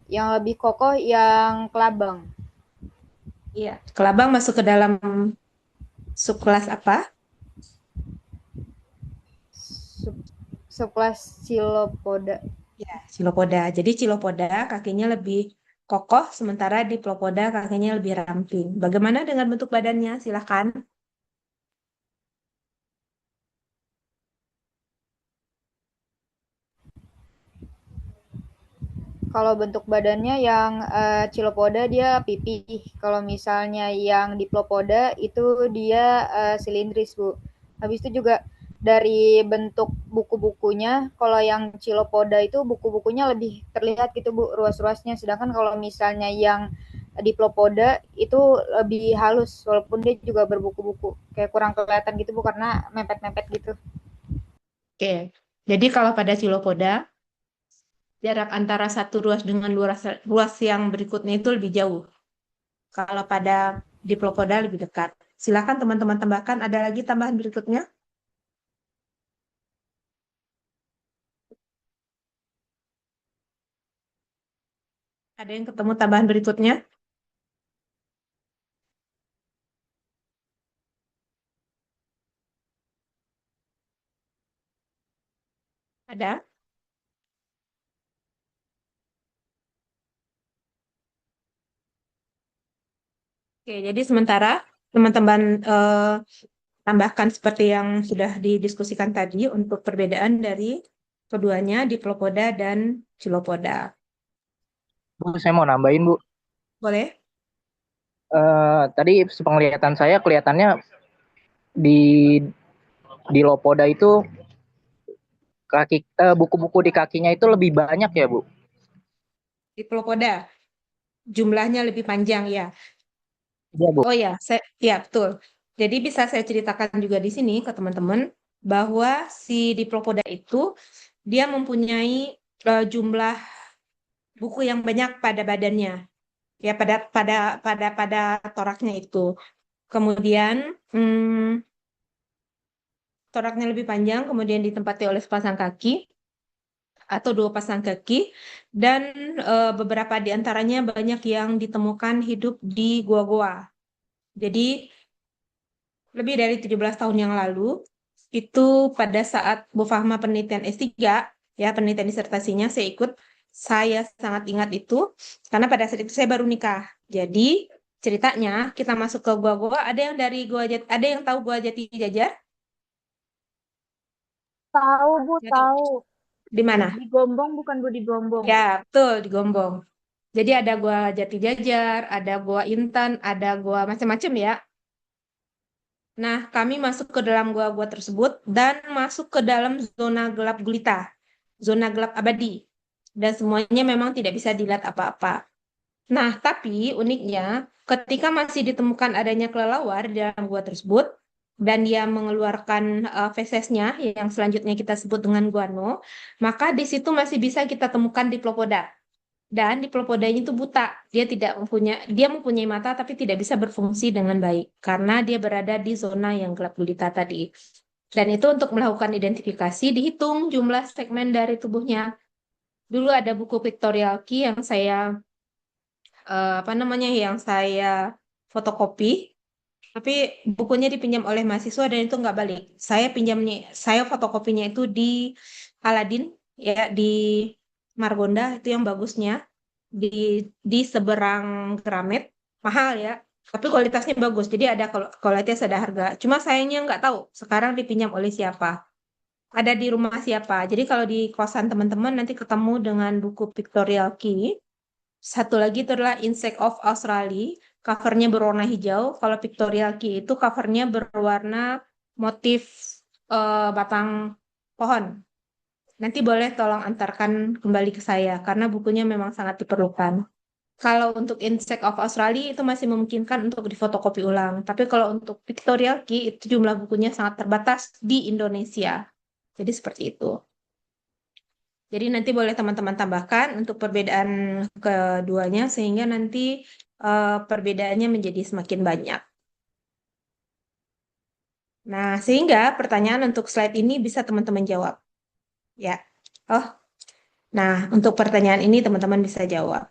Yang lebih kokoh yang kelabang. Iya, kelabang masuk ke dalam subkelas apa? Subkelas Chilopoda. Ya, Chilopoda. Jadi Chilopoda kakinya lebih kokoh, sementara Diplopoda kakinya lebih ramping. Bagaimana dengan bentuk badannya? Silakan. Kalau bentuk badannya yang Chilopoda dia pipih. Kalau misalnya yang Diplopoda itu dia silindris Bu. Habis itu juga dari bentuk buku-bukunya, kalau yang Chilopoda itu buku-bukunya lebih terlihat gitu Bu, ruas-ruasnya. Sedangkan kalau misalnya yang Diplopoda itu lebih halus, walaupun dia juga berbuku-buku. Kayak kurang kelihatan gitu Bu, karena mepet-mepet gitu. Oke, jadi kalau pada Chilopoda, jarak antara satu ruas dengan ruas yang berikutnya itu lebih jauh. Kalau pada Diplopoda lebih dekat. Silakan teman-teman tambahkan. Ada lagi tambahan berikutnya? Ada yang ketemu tambahan berikutnya? Ada? Oke, jadi sementara teman-teman tambahkan seperti yang sudah didiskusikan tadi untuk perbedaan dari keduanya, Diplopoda dan Chilopoda. Bu, saya mau nambahin Bu. Boleh? Tadi sepenglihatan saya kelihatannya di Lopoda itu kaki buku-buku di kakinya itu lebih banyak ya Bu? Diplopoda jumlahnya lebih panjang ya. Iya Bu. Oh ya, ya betul. Jadi bisa saya ceritakan juga di sini ke teman-teman. bahwa si Diplopoda itu dia mempunyai jumlah buku yang banyak pada badannya, ya pada toraknya itu. Kemudian toraknya lebih panjang, kemudian ditempati oleh sepasang kaki atau 2 pasang kaki, dan beberapa di antaranya banyak yang ditemukan hidup di gua-gua. Jadi lebih dari 17 tahun yang lalu, itu pada saat Bu Fahma penelitian S3, ya penelitian disertasinya saya sangat ingat itu, karena pada saat itu saya baru nikah. Jadi ceritanya kita masuk ke gua-gua, ada yang tahu Gua Jati Jajar? Tahu Bu, Nggak tahu. tahu. Di mana? Di Gombong bukan Bu, di Gombong. Ya, betul, di Gombong. Jadi ada Gua Jati Jajar, ada Gua Intan, ada gua macam-macam ya. Nah, kami masuk ke dalam gua-gua tersebut dan masuk ke dalam zona gelap gulita, zona gelap abadi. Dan semuanya memang tidak bisa dilihat apa-apa. Nah, tapi uniknya ketika masih ditemukan adanya kelelawar di dalam gua tersebut dan dia mengeluarkan fesesnya yang selanjutnya kita sebut dengan guano, maka di situ masih bisa kita temukan diplopoda. Dan diplopodanya itu buta. Dia mempunyai mata tapi tidak bisa berfungsi dengan baik karena dia berada di zona yang gelap gulita tadi. Dan itu untuk melakukan identifikasi dihitung jumlah segmen dari tubuhnya. Dulu ada buku pictorial key yang saya fotokopi, tapi bukunya dipinjam oleh mahasiswa dan itu nggak balik. Saya fotokopinya itu di Aladin, ya di Margonda, itu yang bagusnya di seberang Gramet, mahal ya, tapi kualitasnya bagus. Jadi ada kualitas, ada harga. Cuma sayangnya nggak tahu sekarang dipinjam oleh siapa, ada di rumah siapa. Jadi kalau di kosan teman-teman nanti ketemu dengan buku pictorial key. Satu lagi itu adalah Insect of Australia, covernya berwarna hijau. Kalau pictorial key itu covernya berwarna motif batang pohon. Nanti boleh tolong antarkan kembali ke saya, karena bukunya memang sangat diperlukan. Kalau untuk Insect of Australia itu masih memungkinkan untuk difotokopi ulang. Tapi kalau untuk pictorial key itu jumlah bukunya sangat terbatas di Indonesia. Jadi seperti itu. Jadi nanti boleh teman-teman tambahkan untuk perbedaan keduanya sehingga nanti perbedaannya menjadi semakin banyak. Nah, sehingga pertanyaan untuk slide ini bisa teman-teman jawab. Ya. Nah, untuk pertanyaan ini teman-teman bisa jawab.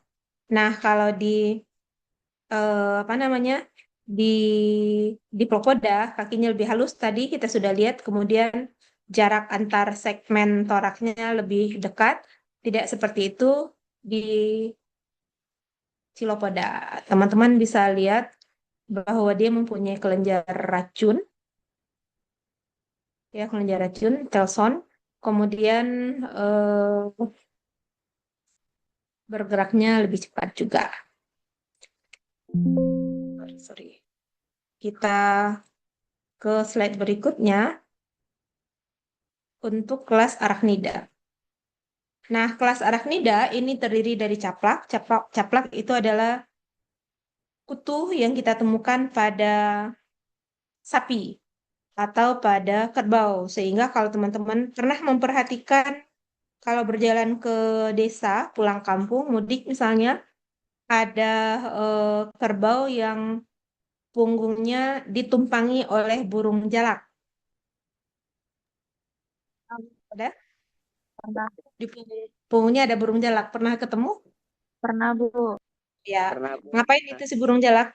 Nah, kalau di di Propoda kakinya lebih halus tadi kita sudah lihat, kemudian jarak antar segmen toraknya lebih dekat, tidak seperti itu di Chilopoda. Teman-teman bisa lihat bahwa dia mempunyai kelenjar racun, ya kelenjar racun, telson, kemudian bergeraknya lebih cepat juga. Sorry. Kita ke slide berikutnya untuk kelas arachnida. Nah, kelas arachnida ini terdiri dari caplak. Caplak itu adalah kutu yang kita temukan pada sapi atau pada kerbau. Sehingga kalau teman-teman pernah memperhatikan kalau berjalan ke desa, pulang kampung, mudik misalnya, ada kerbau yang punggungnya ditumpangi oleh burung jalak. Ada? Pernah. Di punggungnya ada burung jalak. Pernah ketemu? Pernah Bu. Ya. Ngapain itu si burung jalak?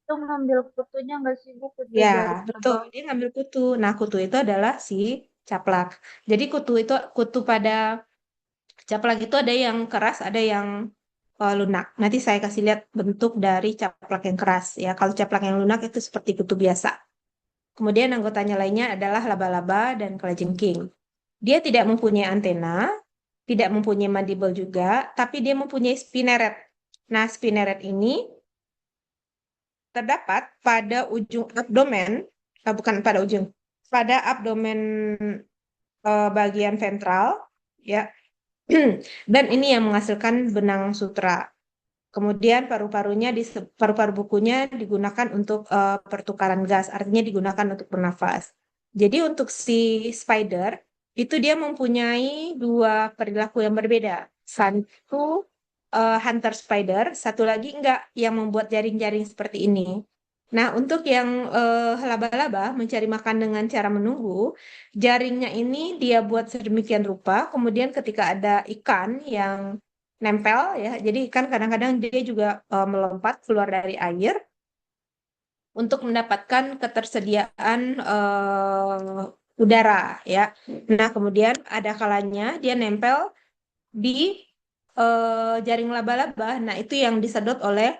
Itu ngambil kutunya nggak sih Bu? Kutu Ya, dari betul. kerbau. Dia ngambil kutu. Nah, kutu itu adalah si caplak. Jadi kutu pada caplak itu ada yang keras, ada yang lunak. Nanti saya kasih lihat bentuk dari caplak yang keras. Ya, kalau caplak yang lunak itu seperti kutu biasa. Kemudian anggotanya lainnya adalah laba-laba dan kalajengking. Dia tidak mempunyai antena, tidak mempunyai mandible juga, tapi dia mempunyai spinneret. Nah, spinneret ini terdapat pada ujung abdomen, pada abdomen bagian ventral, ya. Dan ini yang menghasilkan benang sutra. Kemudian paru-paru bukunya digunakan untuk pertukaran gas, artinya digunakan untuk bernafas. Jadi untuk si spider itu dia mempunyai dua perilaku yang berbeda. Satu hunter spider, satu lagi enggak yang membuat jaring-jaring seperti ini. Nah, untuk yang laba-laba mencari makan dengan cara menunggu, jaringnya ini dia buat sedemikian rupa, kemudian ketika ada ikan yang nempel ya, jadi ikan kadang-kadang dia juga melompat keluar dari air untuk mendapatkan ketersediaan udara ya. Nah, kemudian ada kalanya dia nempel di jaring laba-laba. Nah, itu yang disedot oleh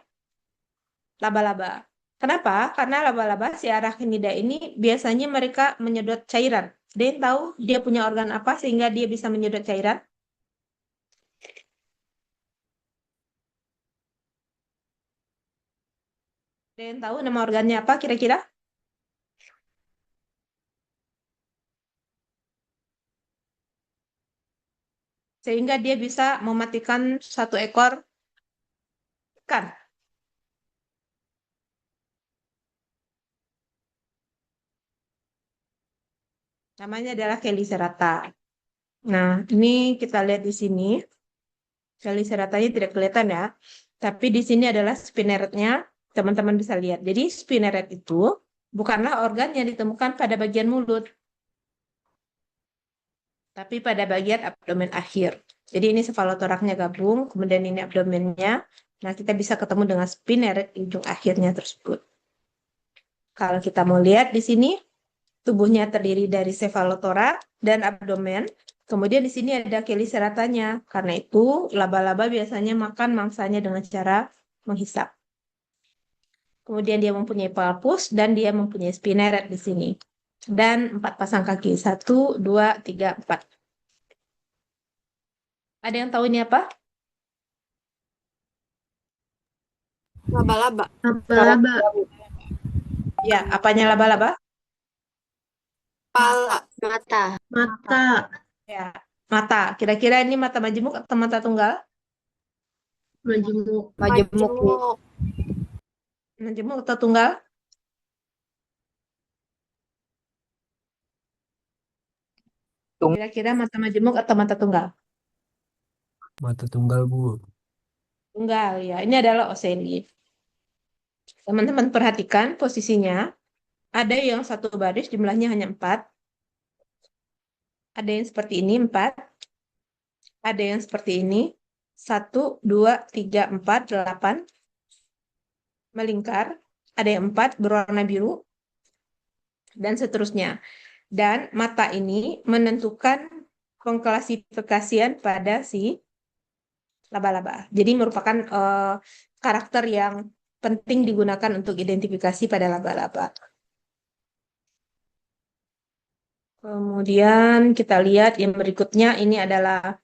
laba-laba. Kenapa? Karena laba-laba si arachnida ini biasanya mereka menyedot cairan. Ada yang tahu dia punya organ apa sehingga dia bisa menyedot cairan? Ada yang tahu nama organnya apa kira-kira? Sehingga dia bisa mematikan satu ekor ikan. Namanya adalah Chelicerata. Nah, ini kita lihat di sini. Cheliceratanya tidak kelihatan ya. Tapi di sini adalah spinneretnya. Teman-teman bisa lihat. Jadi spinneret itu bukanlah organ yang ditemukan pada bagian mulut, tapi pada bagian abdomen akhir. Jadi ini sefalotoraknya gabung, kemudian ini abdomennya. Nah, kita bisa ketemu dengan spinneret di ujung akhirnya tersebut. Kalau kita mau lihat di sini, tubuhnya terdiri dari sefalotorak dan abdomen. Kemudian di sini ada cheliceratanya. Karena itu, laba-laba biasanya makan mangsanya dengan cara menghisap. Kemudian dia mempunyai palpus dan dia mempunyai spinneret di sini. Dan 4 pasang kaki. 1, 2, 3, 4. Ada yang tahu ini apa? Laba-laba. Laba-laba. Ya, apanya laba-laba? Pala. Mata. Mata. Ya, mata. Kira-kira ini mata majemuk atau mata tunggal? Majemuk. Majemuk, Bu. Majemuk atau tunggal? Kira-kira mata majemuk atau mata tunggal? Mata tunggal, Bu. Tunggal, ya. Ini adalah oceli. Teman-teman perhatikan posisinya. Ada yang satu baris jumlahnya hanya 4. Ada yang seperti ini 4. Ada yang seperti ini 1, 2, 3, 4, 8. Melingkar. Ada yang 4 berwarna biru. Dan seterusnya. Dan mata ini menentukan pengklasifikasian pada si laba-laba. Jadi merupakan karakter yang penting digunakan untuk identifikasi pada laba-laba. Kemudian kita lihat yang berikutnya, ini adalah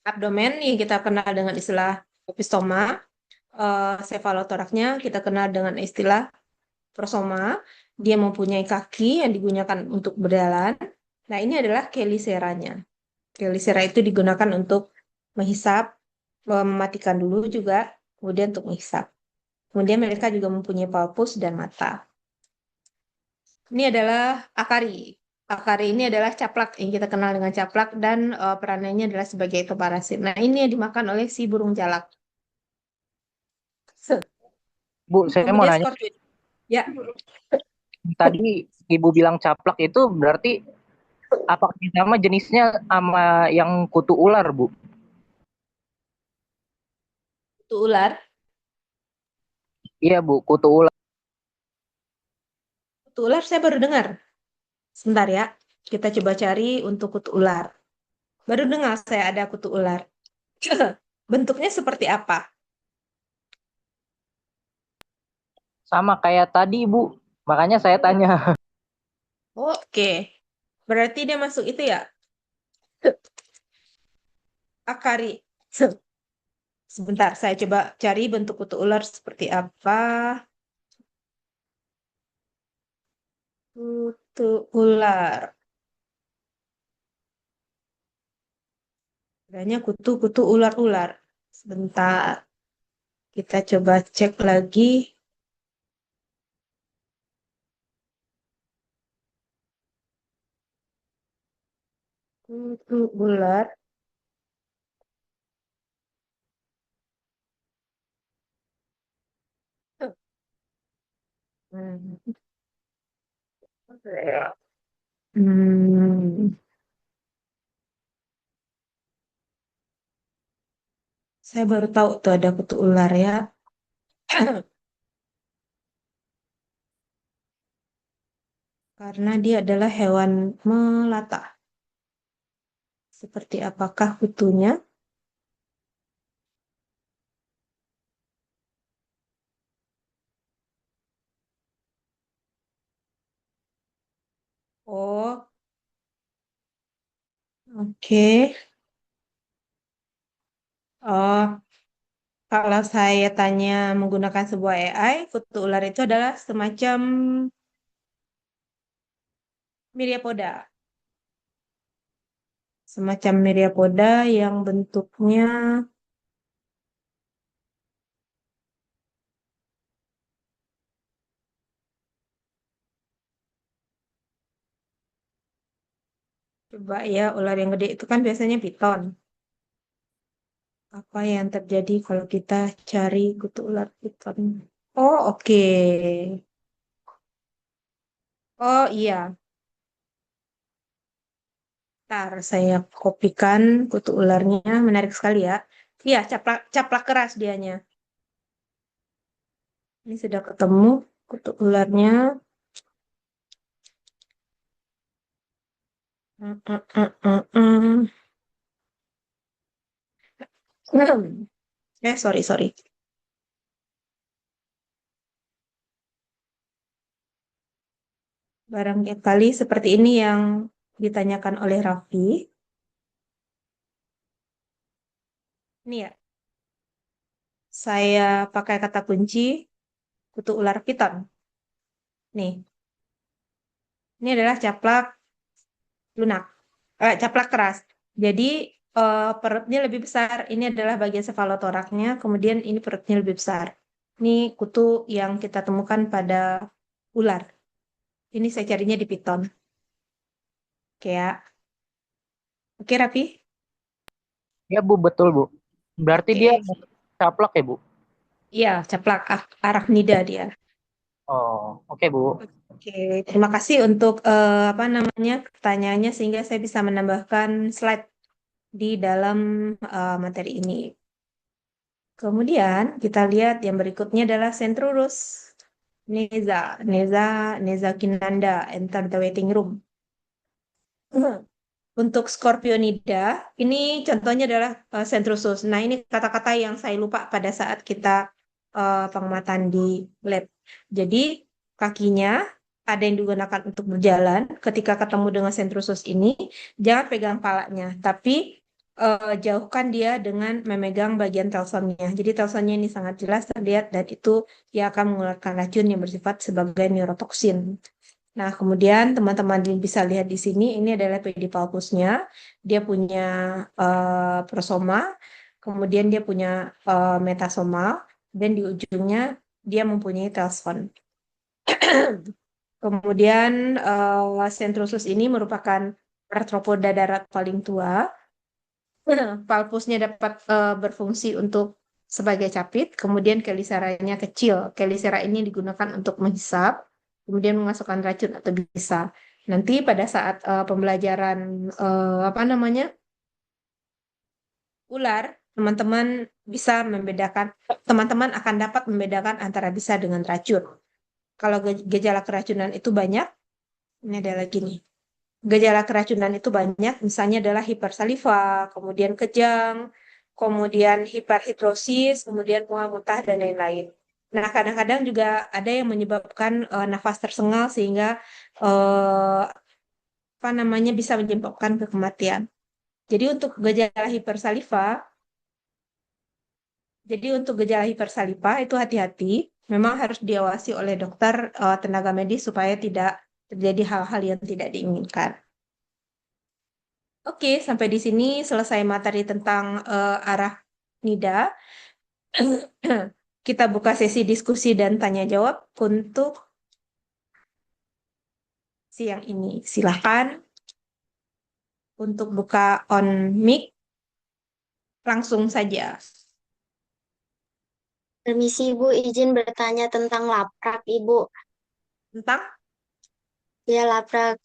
abdomen yang kita kenal dengan istilah opistoma. Sefalotoraknya kita kenal dengan istilah prosoma. Dia mempunyai kaki yang digunakan untuk berjalan. Nah, ini adalah cheliceranya. Chelicera itu digunakan untuk menghisap, mematikan dulu juga, kemudian untuk menghisap. Kemudian mereka juga mempunyai palpus dan mata. Ini adalah akari. Akari ini adalah caplak yang kita kenal dengan caplak dan peranannya adalah sebagai ekoparasit. Nah, ini yang dimakan oleh si burung jalak. Bu, saya mau Kemudian nanya, scorpion. Ya, tadi Ibu bilang caplak itu berarti apakah sama jenisnya sama yang kutu ular, Bu? kutu ular. Iya, Bu, kutu ular. Kutu ular saya baru dengar. Sebentar ya, kita coba cari untuk kutu ular. Baru dengar saya ada kutu ular. Bentuknya seperti apa? Sama kayak tadi, Bu. Makanya saya tanya. Oke, berarti dia masuk itu ya? Akari. Sebentar, saya coba cari bentuk kutu ular seperti apa. Kutu ular. Adanya kutu-kutu ular-ular. Sebentar. Kita coba cek lagi. Kutu ular. Hmm. Hmm. Saya baru tahu tuh ada kutu ular ya. Karena dia adalah hewan melata. Seperti apakah kutunya? Oh, oke. Oh, kalau saya tanya menggunakan sebuah AI, kutu ular itu adalah semacam Myriapoda. Semacam Myriapoda yang bentuknya coba ya, ular yang gede itu kan biasanya piton. Apa yang terjadi kalau kita cari kutu ular piton? Oh, oke. Oh, iya. Ntar saya kopikan kutu ularnya. Menarik sekali ya. Iya, caplak, caplak keras dianya. Ini sudah ketemu kutu ularnya. Mm, mm, mm, mm, mm. Sorry, sorry. Barangkali seperti ini yang ditanyakan oleh Raffi. Ini ya, saya pakai kata kunci kutu ular piton. Nih, ini adalah caplak lunak, caplak keras. Jadi perutnya lebih besar. Ini adalah bagian sefalotoraknya. Kemudian ini perutnya lebih besar. Ini kutu yang kita temukan pada ular. Ini saya carinya di piton. Oke ya. Oke, Raffi? Ya Bu, betul Bu. Berarti dia Oke. caplak ya Bu? Iya, caplak arachnida dia. Oh, oke Bu. Oke, terima kasih untuk apa namanya pertanyaannya sehingga saya bisa menambahkan slide di dalam materi ini. Kemudian kita lihat yang berikutnya adalah Centrurus Neza Kinanda enter the waiting room. Untuk Scorpionida, ini contohnya adalah Centrusus. Nah, ini kata-kata yang saya lupa pada saat kita pengamatan di lab. Jadi, kakinya ada yang digunakan untuk berjalan. Ketika ketemu dengan Centrusus ini, jangan pegang palanya, tapi jauhkan dia dengan memegang bagian telsonnya. Jadi, telsonnya ini sangat jelas terlihat dan itu dia akan mengeluarkan racun yang bersifat sebagai neurotoksin. Nah, kemudian teman-teman bisa lihat di sini, ini adalah pedipalpusnya. Dia punya prosoma, kemudian dia punya metasoma, dan di ujungnya dia mempunyai telson. Kemudian Centrusus ini merupakan arthropoda darat paling tua. Palpusnya dapat berfungsi untuk sebagai capit, kemudian keliseranya kecil. Kelisera ini digunakan untuk menghisap, kemudian memasukkan racun atau bisa. Nanti pada saat pembelajaran apa namanya ular, teman-teman bisa membedakan, teman-teman akan dapat membedakan antara bisa dengan racun. Kalau gejala keracunan itu banyak, ini ada lagi nih. Gejala keracunan itu banyak, misalnya adalah hipersaliva, kemudian kejang, kemudian hiperhidrosis, kemudian mual muntah, dan lain-lain. Nah, kadang-kadang juga ada yang menyebabkan nafas tersengal sehingga eh, apa namanya bisa menyebabkan kematian. Jadi untuk gejala hipersaliva, itu hati-hati, memang harus diawasi oleh dokter tenaga medis supaya tidak terjadi hal-hal yang tidak diinginkan. Oke, sampai di sini selesai materi tentang arah nida. Kita buka sesi diskusi dan tanya jawab untuk siang ini. Silakan untuk buka on mic langsung saja. Permisi Ibu, izin bertanya tentang laprak Ibu. Tentang? Ya, laprak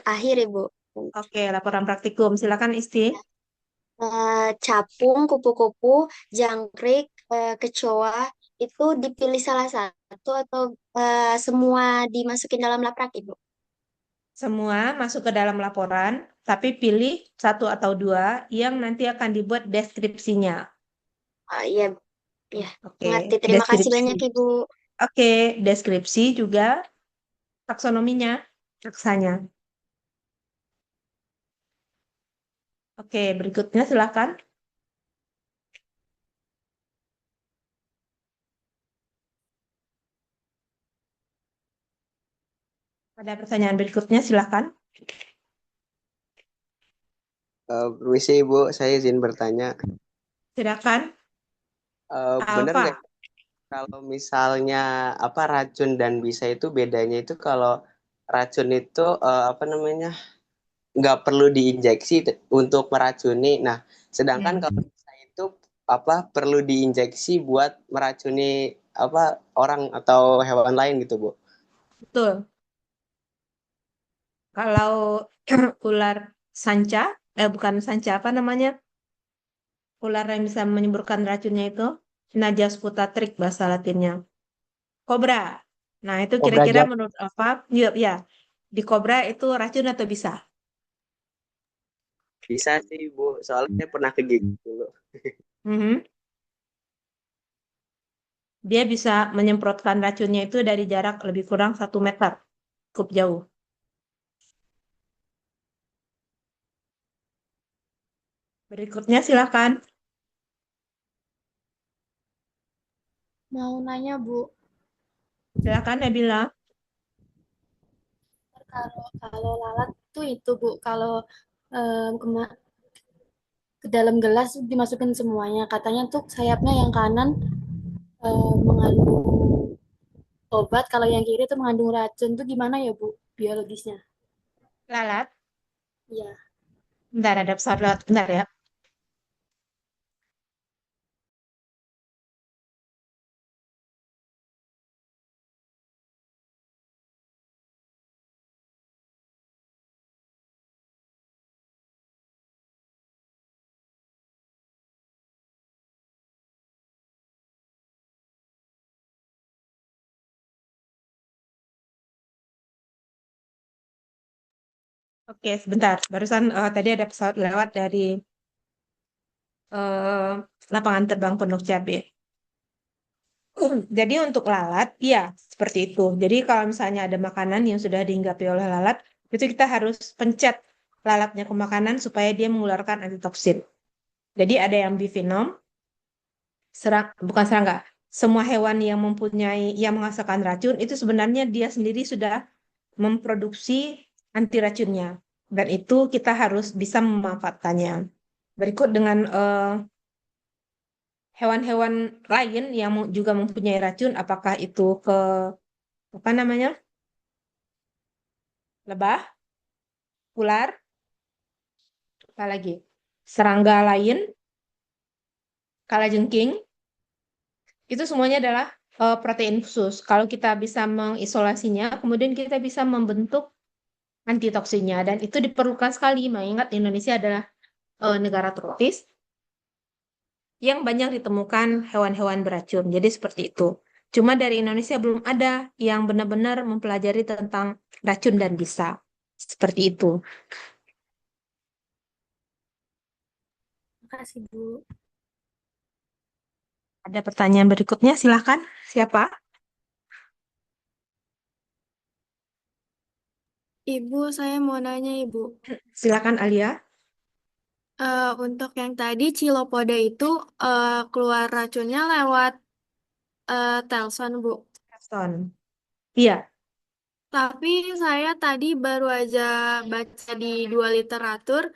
akhir Ibu. Oke, laporan praktikum. Silakan Isti. Capung, kupu-kupu, jangkrik, kecoa, itu dipilih salah satu atau semua dimasukin dalam laprak Ibu? Semua masuk ke dalam laporan, tapi pilih satu atau dua yang nanti akan dibuat deskripsinya. Iya, ya, Oke, ngerti. Terima kasih deskripsi. banyak Ibu. Oke, deskripsi juga taksonominya, taksanya. Oke, berikutnya silakan. Ada pertanyaan berikutnya, silakan. Permisi Ibu, saya izin bertanya. Silakan. Benar Alfa. nggak kalau misalnya apa racun dan bisa itu bedanya itu kalau racun itu apa namanya nggak perlu diinjeksi untuk meracuni. Nah, sedangkan kalau bisa itu apa perlu diinjeksi buat meracuni apa orang atau hewan lain gitu, Bu. Betul. Kalau ular sanca, bukan sanca, apa namanya? Ular yang bisa menyemburkan racunnya itu, Najas putatrix bahasa Latinnya. Kobra. Nah, itu Kobra kira-kira Jack. menurut apa? Ya, ya. Di kobra itu racun atau bisa? Bisa sih, Bu. Soalnya saya pernah kegigit dulu. Mhm. Dia bisa menyemprotkan racunnya itu dari jarak lebih kurang 1 meter. Cukup jauh. Berikutnya silakan. Mau nanya Bu, Silakan Nabila. kalau lalat tuh itu Bu, kalau ke dalam gelas dimasukin semuanya, katanya tuh sayapnya yang kanan mengandung obat, kalau yang kiri tuh mengandung racun. Tuh gimana ya Bu biologisnya? Lalat. Iya. Bentar, ada pesawat lewat. Bentar ya. Oke, sebentar. Barusan tadi ada pesawat lewat dari eh, lapangan terbang Pondok Cabe. Jadi untuk lalat, ya seperti itu. Jadi kalau misalnya ada makanan yang sudah dihinggapi oleh lalat, itu kita harus pencet lalatnya ke makanan supaya dia mengeluarkan antitoksin. Jadi ada yang bifinom, bukan serangga. Semua hewan yang menghasilkan racun itu sebenarnya dia sendiri sudah memproduksi anti racunnya. Dan itu kita harus bisa memanfaatkannya. Berikut dengan hewan-hewan lain yang juga mempunyai racun, apakah itu apa namanya, lebah, ular, apa lagi, serangga lain, kalajengking, itu semuanya adalah protein khusus. Kalau kita bisa mengisolasinya, kemudian kita bisa membentuk antitoksinnya, dan itu diperlukan sekali, mengingat Indonesia adalah negara tropis yang banyak ditemukan hewan-hewan beracun. Jadi seperti itu. Cuma dari Indonesia belum ada yang benar-benar mempelajari tentang racun dan bisa. Seperti itu. Makasih Bu. Ada pertanyaan berikutnya, silakan. Siapa? Ibu, saya mau nanya Ibu. Silakan Alia. Untuk yang tadi Cilopoda itu keluar racunnya lewat Telson, Bu. Aston. Iya, Tapi saya tadi baru aja baca di dua literatur,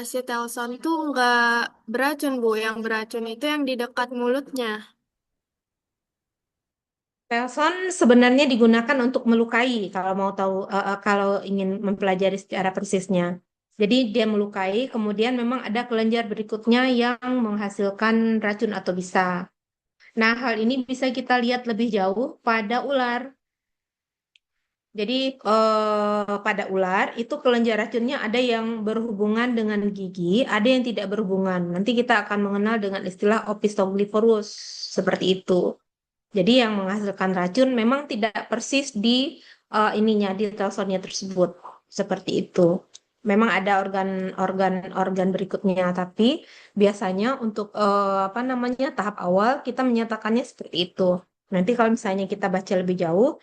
si Telson tuh nggak beracun, Bu. Yang beracun itu yang di dekat mulutnya. Telson sebenarnya digunakan untuk melukai kalau mau tahu kalau ingin mempelajari secara persisnya. Jadi dia melukai, kemudian memang ada kelenjar berikutnya yang menghasilkan racun atau bisa. Nah, hal ini bisa kita lihat lebih jauh pada ular. Jadi pada ular itu kelenjar racunnya ada yang berhubungan dengan gigi, ada yang tidak berhubungan. Nanti kita akan mengenal dengan istilah opistoglyphorus seperti itu. Jadi yang menghasilkan racun memang tidak persis di ininya di telsonnya tersebut seperti itu. Memang ada organ berikutnya, tapi biasanya untuk apa namanya tahap awal kita menyatakannya seperti itu. Nanti kalau misalnya kita baca lebih jauh,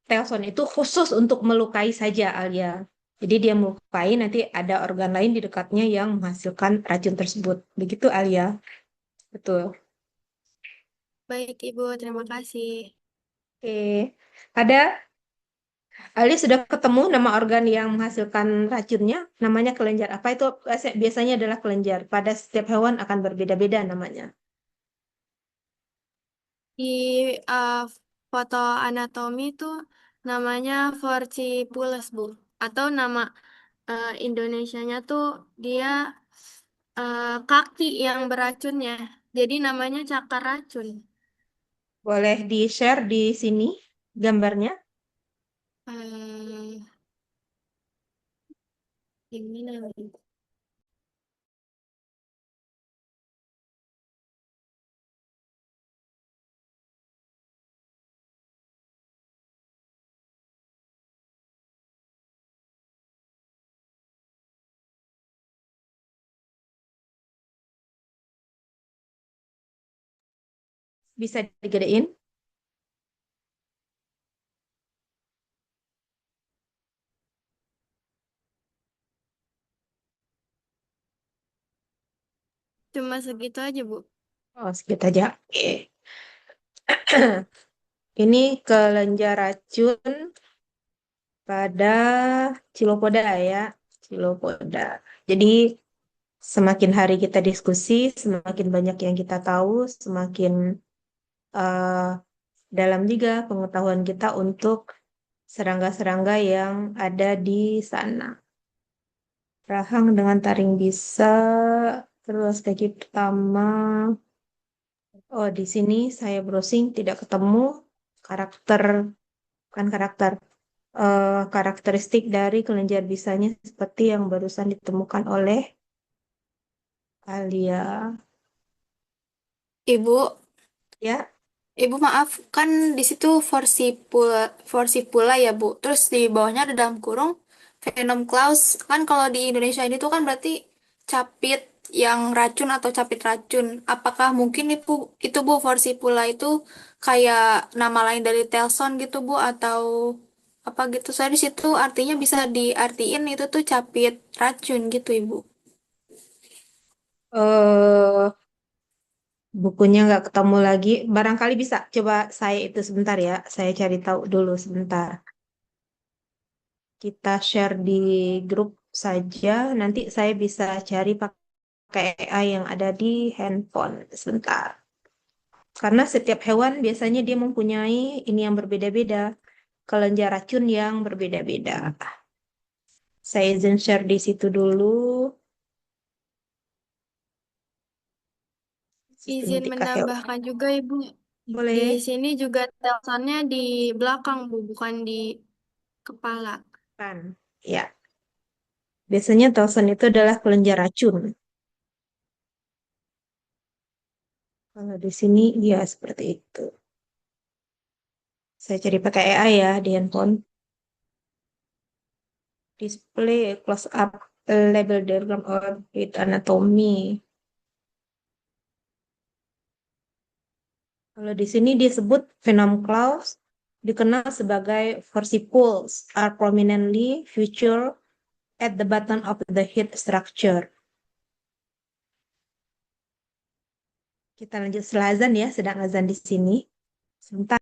telson itu khusus untuk melukai saja Alia. Jadi dia melukai, nanti ada organ lain di dekatnya yang menghasilkan racun tersebut. Begitu Alia. Betul. Baik, Ibu, terima kasih. Oke. Ada Ali sudah ketemu nama organ yang menghasilkan racunnya, namanya kelenjar apa itu biasanya adalah kelenjar. Pada setiap hewan akan berbeda-beda namanya. Di uh, foto anatomi itu namanya Forcipules, Bu. Atau nama Indonesianya tuh dia kaki yang beracunnya. Jadi namanya cakar racun. Boleh di-share di sini gambarnya? Eh, ini namanya. Bisa digedein? Cuma segitu aja, Bu. Oh, sedikit aja. Oke. Ini kelenjar racun pada Chilopoda ya. Chilopoda. Jadi semakin hari kita diskusi, semakin banyak yang kita tahu, semakin eh, dalam juga pengetahuan kita untuk serangga-serangga yang ada di sana. Rahang dengan taring bisa, terus kaki pertama. Oh, di sini saya browsing tidak ketemu karakter, bukan karakter, karakteristik dari kelenjar bisanya seperti yang barusan ditemukan oleh Alia. Ibu, Ya, Ibu maaf, kan di situ Forsipula ya, Bu. Terus di bawahnya ada dalam kurung Venom Claus. Kan kalau di Indonesia ini tuh kan berarti capit yang racun atau capit racun. Apakah mungkin itu Bu Forsipula itu kayak nama lain dari Telson gitu, Bu, atau apa gitu? Saya di situ artinya bisa diartiin itu tuh capit racun gitu, Ibu. eh bukunya nggak ketemu lagi. Barangkali bisa. Coba saya itu sebentar ya. Saya cari tahu dulu sebentar. Kita share di grup saja. Nanti saya bisa cari pakai AI yang ada di handphone. Sebentar. Karena setiap hewan biasanya dia mempunyai ini yang berbeda-beda. Kelenjar racun yang berbeda-beda. Saya izin share di situ dulu. Izin Sistematika hewan. menambahkan juga, Ibu. Di Boleh? sini juga telsannya di belakang, Bu, bukan di kepala. Kan? Ya. Biasanya Telson itu adalah kelenjar racun. Kalau di sini dia seperti itu. Saya cari pakai AI ya di handphone. Display close up label diagram with anatomy. Kalau di sini disebut Venom claws dikenal sebagai forcipules are prominently featured at the bottom of the head structure. Kita lanjut setelah azan ya, sedang azan di sini. Sebentar.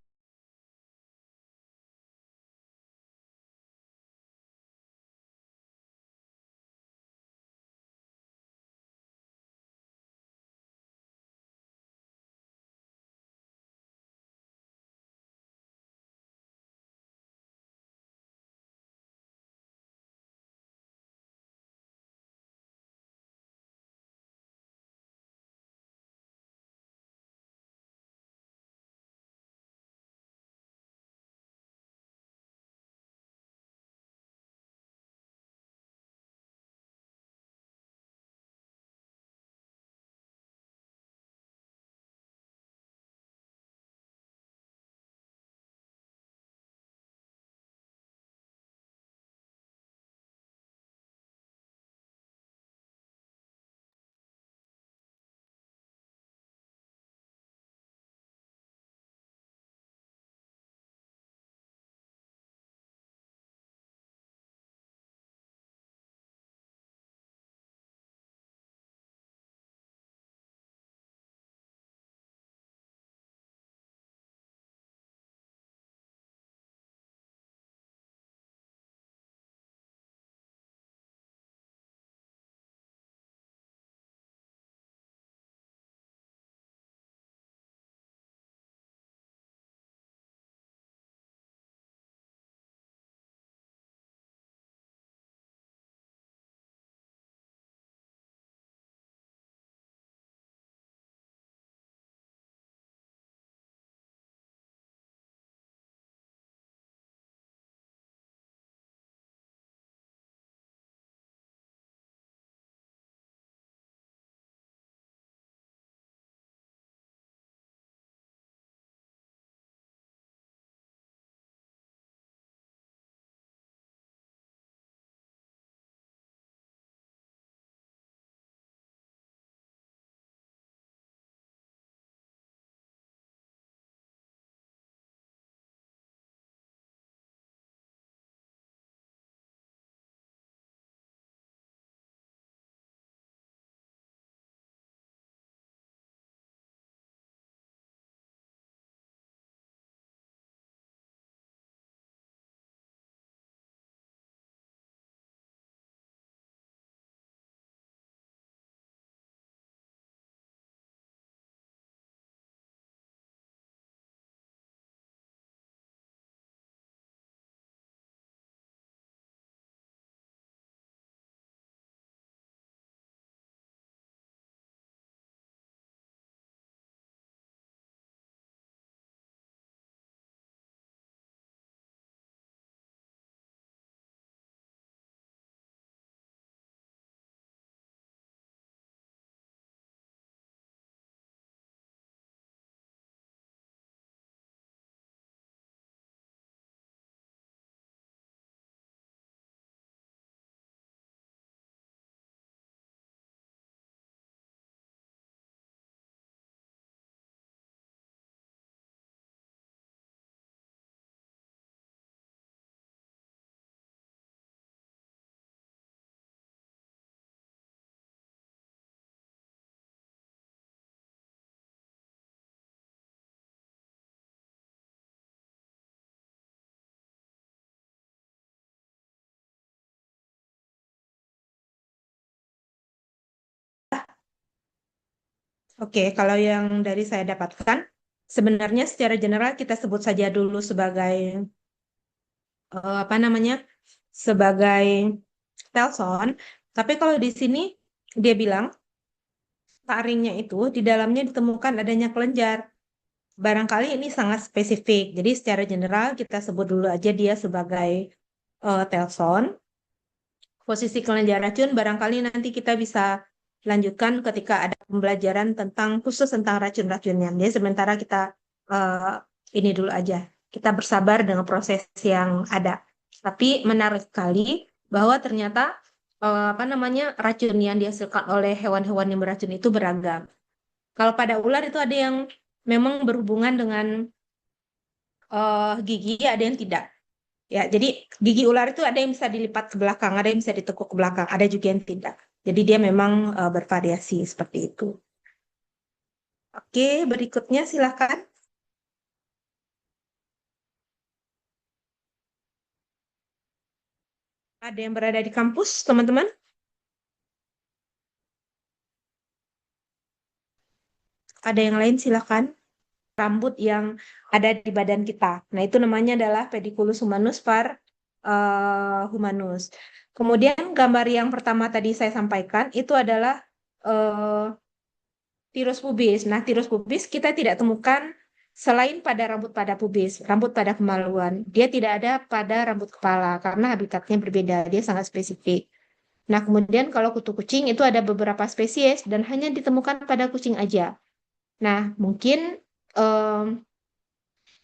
Oke, kalau yang dari saya dapatkan, sebenarnya secara general kita sebut saja dulu sebagai apa namanya, sebagai telson. Tapi kalau di sini dia bilang taringnya itu di dalamnya ditemukan adanya kelenjar. Barangkali ini sangat spesifik. Jadi secara general kita sebut dulu aja dia sebagai telson. Posisi kelenjar racun barangkali nanti kita bisa lanjutkan ketika ada pembelajaran tentang khusus tentang racun-racunnya. Jadi sementara kita eh, ini dulu aja. Kita bersabar dengan proses yang ada. Tapi menarik sekali bahwa ternyata apa namanya racun yang dihasilkan oleh hewan-hewan yang beracun itu beragam. Kalau pada ular itu ada yang memang berhubungan dengan gigi, ada yang tidak. Ya, jadi gigi ular itu ada yang bisa dilipat ke belakang, ada yang bisa ditekuk ke belakang, ada juga yang tidak. Jadi dia memang bervariasi seperti itu. Oke, berikutnya silakan. Ada yang berada di kampus, teman-teman? Ada yang lain silakan. Rambut yang ada di badan kita. Nah, itu namanya adalah pediculus humanus par humanus. Kemudian gambar yang pertama tadi saya sampaikan itu adalah tirus pubis. Nah, tirus pubis kita tidak temukan selain pada rambut pada pubis, rambut pada kemaluan. Dia tidak ada pada rambut kepala karena habitatnya berbeda, dia sangat spesifik. Nah, kemudian kalau kutu kucing itu ada beberapa spesies dan hanya ditemukan pada kucing aja. Nah, mungkin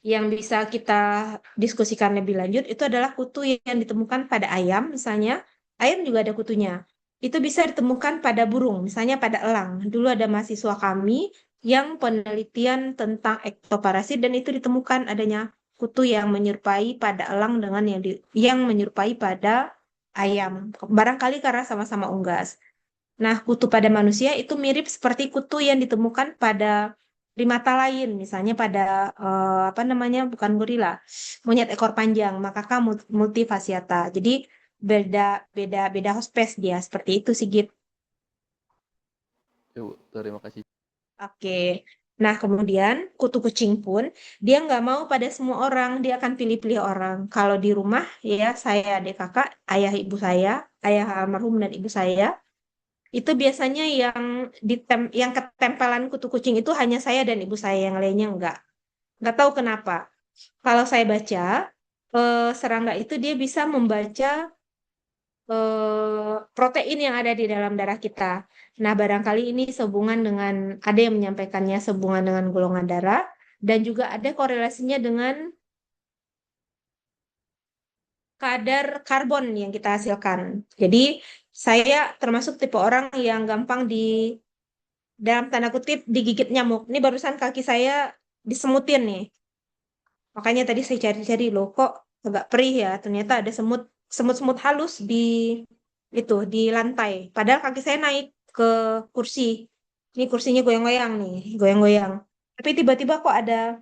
yang bisa kita diskusikan lebih lanjut itu adalah kutu yang ditemukan pada ayam, misalnya. Ayam juga ada kutunya. Itu bisa ditemukan pada burung, misalnya pada elang. Dulu ada mahasiswa kami yang penelitian tentang ektoparasit dan itu ditemukan adanya kutu yang menyerupai pada elang dengan yang menyerupai pada ayam. Barangkali karena sama-sama unggas. Nah, kutu pada manusia itu mirip seperti kutu yang ditemukan pada primata lain, misalnya pada apa namanya, bukan gorila, monyet ekor panjang, makaka multifasiata. Jadi beda beda beda hospes dia seperti itu sih, Git. Ya, Bu. Terima kasih. Oke. Nah, kemudian kutu kucing pun dia nggak mau pada semua orang, dia akan pilih-pilih orang. Kalau di rumah ya saya adik kakak, ayah ibu saya, ayah almarhum dan ibu saya, itu biasanya yang ketempelan kutu kucing itu hanya saya dan ibu saya, yang lainnya enggak. Enggak tahu kenapa. Kalau saya baca, serangga itu dia bisa membaca protein yang ada di dalam darah kita. Nah, barangkali ini sehubungan dengan, ada yang menyampaikannya sehubungan dengan golongan darah, dan juga ada korelasinya dengan kadar karbon yang kita hasilkan. Jadi, saya termasuk tipe orang yang gampang dalam tanda kutip digigit nyamuk. Ini barusan kaki saya disemutin nih. Makanya tadi saya cari-cari loh, kok agak perih ya. Ternyata ada semut-semut halus di lantai. Padahal kaki saya naik ke kursi. Ini kursinya goyang-goyang nih, goyang-goyang. Tapi tiba-tiba kok ada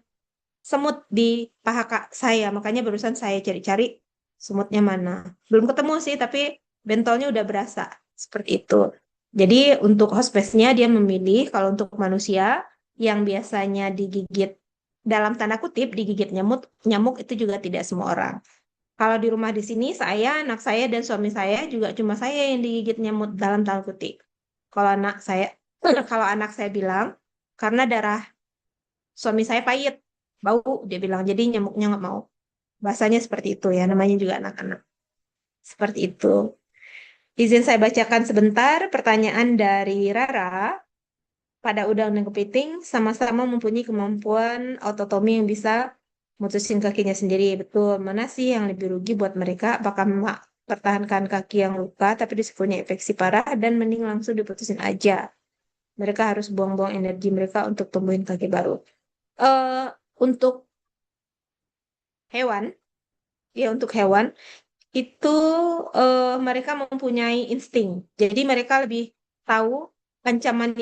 semut di paha saya. Makanya barusan saya cari-cari semutnya mana. Belum ketemu sih, tapi bentolnya udah berasa. Seperti itu. Jadi untuk hospesnya dia memilih kalau untuk manusia yang biasanya digigit dalam tanda kutip digigit nyamuk, nyamuk itu juga tidak semua orang. Kalau di rumah di sini saya, anak saya dan suami saya juga cuma saya yang digigit nyamuk dalam tanda kutip. Kalau anak saya kalau anak saya bilang karena darah suami saya pahit, bau dia bilang jadi nyamuknya nggak mau. Bahasanya seperti itu ya, namanya juga anak-anak. Seperti itu. Izin saya bacakan sebentar pertanyaan dari Rara. Pada udang dan kepiting sama-sama mempunyai kemampuan autotomi yang bisa mutusin kakinya sendiri. Betul. Mana sih yang lebih rugi buat mereka? Apakah pertahankan kaki yang luka tapi risikonya infeksi parah dan mending langsung diputusin aja. Mereka harus buang-buang energi mereka untuk tumbuhin kaki baru. Untuk hewan, ya untuk hewan itu mereka mempunyai insting. Jadi mereka lebih tahu ancaman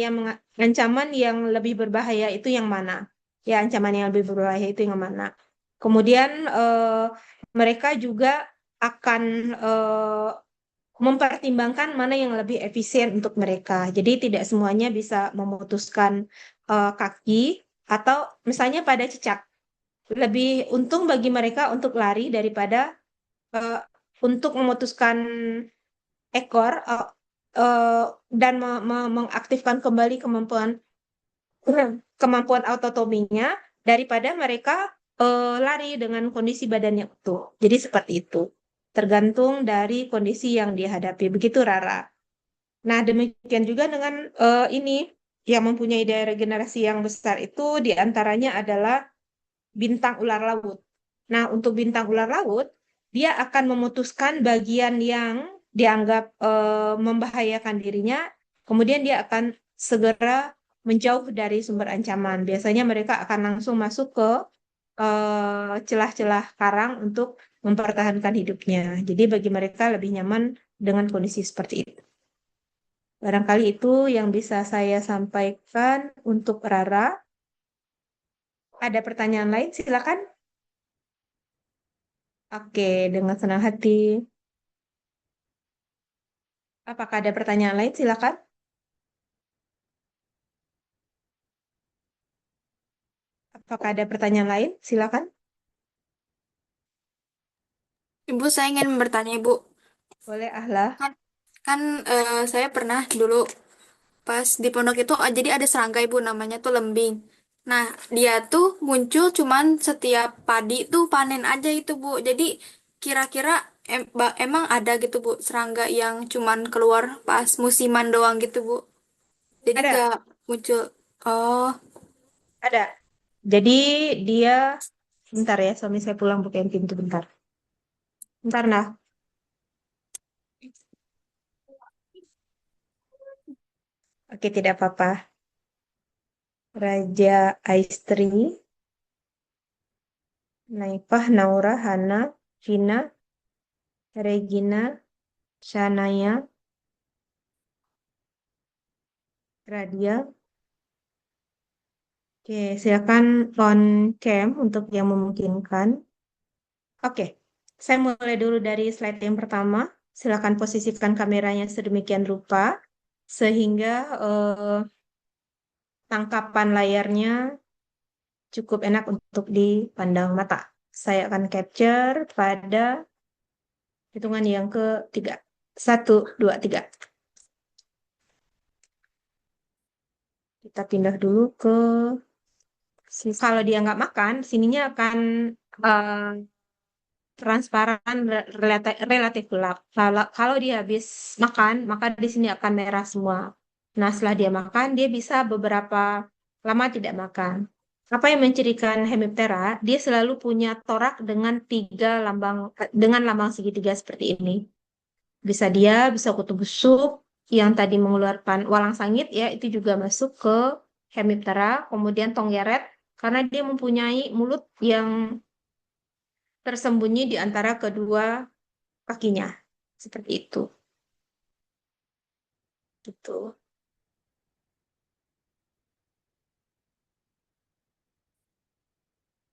yang lebih berbahaya itu yang mana. Ya, ancaman yang lebih berbahaya itu yang mana. Kemudian mereka juga akan mempertimbangkan mana yang lebih efisien untuk mereka. Jadi tidak semuanya bisa memutuskan kaki atau misalnya pada cicak. Lebih untung bagi mereka untuk lari daripada eh, untuk memutuskan ekor dan mengaktifkan kembali kemampuan autotominya daripada mereka lari dengan kondisi badannya utuh. Jadi seperti itu. Tergantung dari kondisi yang dihadapi. Begitu Rara. Nah, demikian juga dengan ini yang mempunyai daya regenerasi yang besar itu diantaranya adalah bintang ular laut. Nah, untuk bintang ular laut, dia akan memutuskan bagian yang dianggap membahayakan dirinya, kemudian dia akan segera menjauh dari sumber ancaman. Biasanya mereka akan langsung masuk ke celah-celah karang untuk mempertahankan hidupnya. Jadi bagi mereka lebih nyaman dengan kondisi seperti itu. Barangkali itu yang bisa saya sampaikan untuk Rara. Ada pertanyaan lain? Silakan. Oke, dengan senang hati. Apakah ada pertanyaan lain? Silakan. Apakah ada pertanyaan lain? Silakan. Ibu, saya ingin bertanya, Ibu. Boleh, Ahla. Kan saya pernah dulu pas di pondok itu jadi ada serangga, Ibu, namanya tuh lembing. Nah, dia tuh muncul cuman setiap padi tuh panen aja itu, Bu. Jadi kira-kira emang ada gitu, Bu, serangga yang cuman keluar pas musiman doang gitu, Bu. Jadi Ada. gak muncul. Oh, Ada. Jadi dia, bentar ya, suami saya pulang bukain pintu bentar. Bentar, nah. Oke, tidak apa-apa. Raja Aistri, Naifah, Naura, Hana, Vina, Regina, Shanaya, Radia. Oke, silakan on cam untuk yang memungkinkan. Oke, saya mulai dulu dari slide yang pertama. Silakan posisikan kameranya sedemikian rupa sehingga tangkapan layarnya cukup enak untuk dipandang mata. Saya akan capture pada hitungan yang ketiga. 1, 2, 3. Kita pindah dulu ke kalau dia nggak makan, sininya akan transparan relatif gelap. Kalau dia habis makan, maka di sini akan merah semua. Nah, setelah dia makan, dia bisa beberapa lama tidak makan. Apa yang mencirikan Hemiptera? Dia selalu punya torak dengan lambang segitiga seperti ini. Bisa kutu busuk yang tadi mengeluarkan walang sangit ya, itu juga masuk ke Hemiptera. Kemudian tonggeret karena dia mempunyai mulut yang tersembunyi di antara kedua kakinya. Seperti itu. Gitu.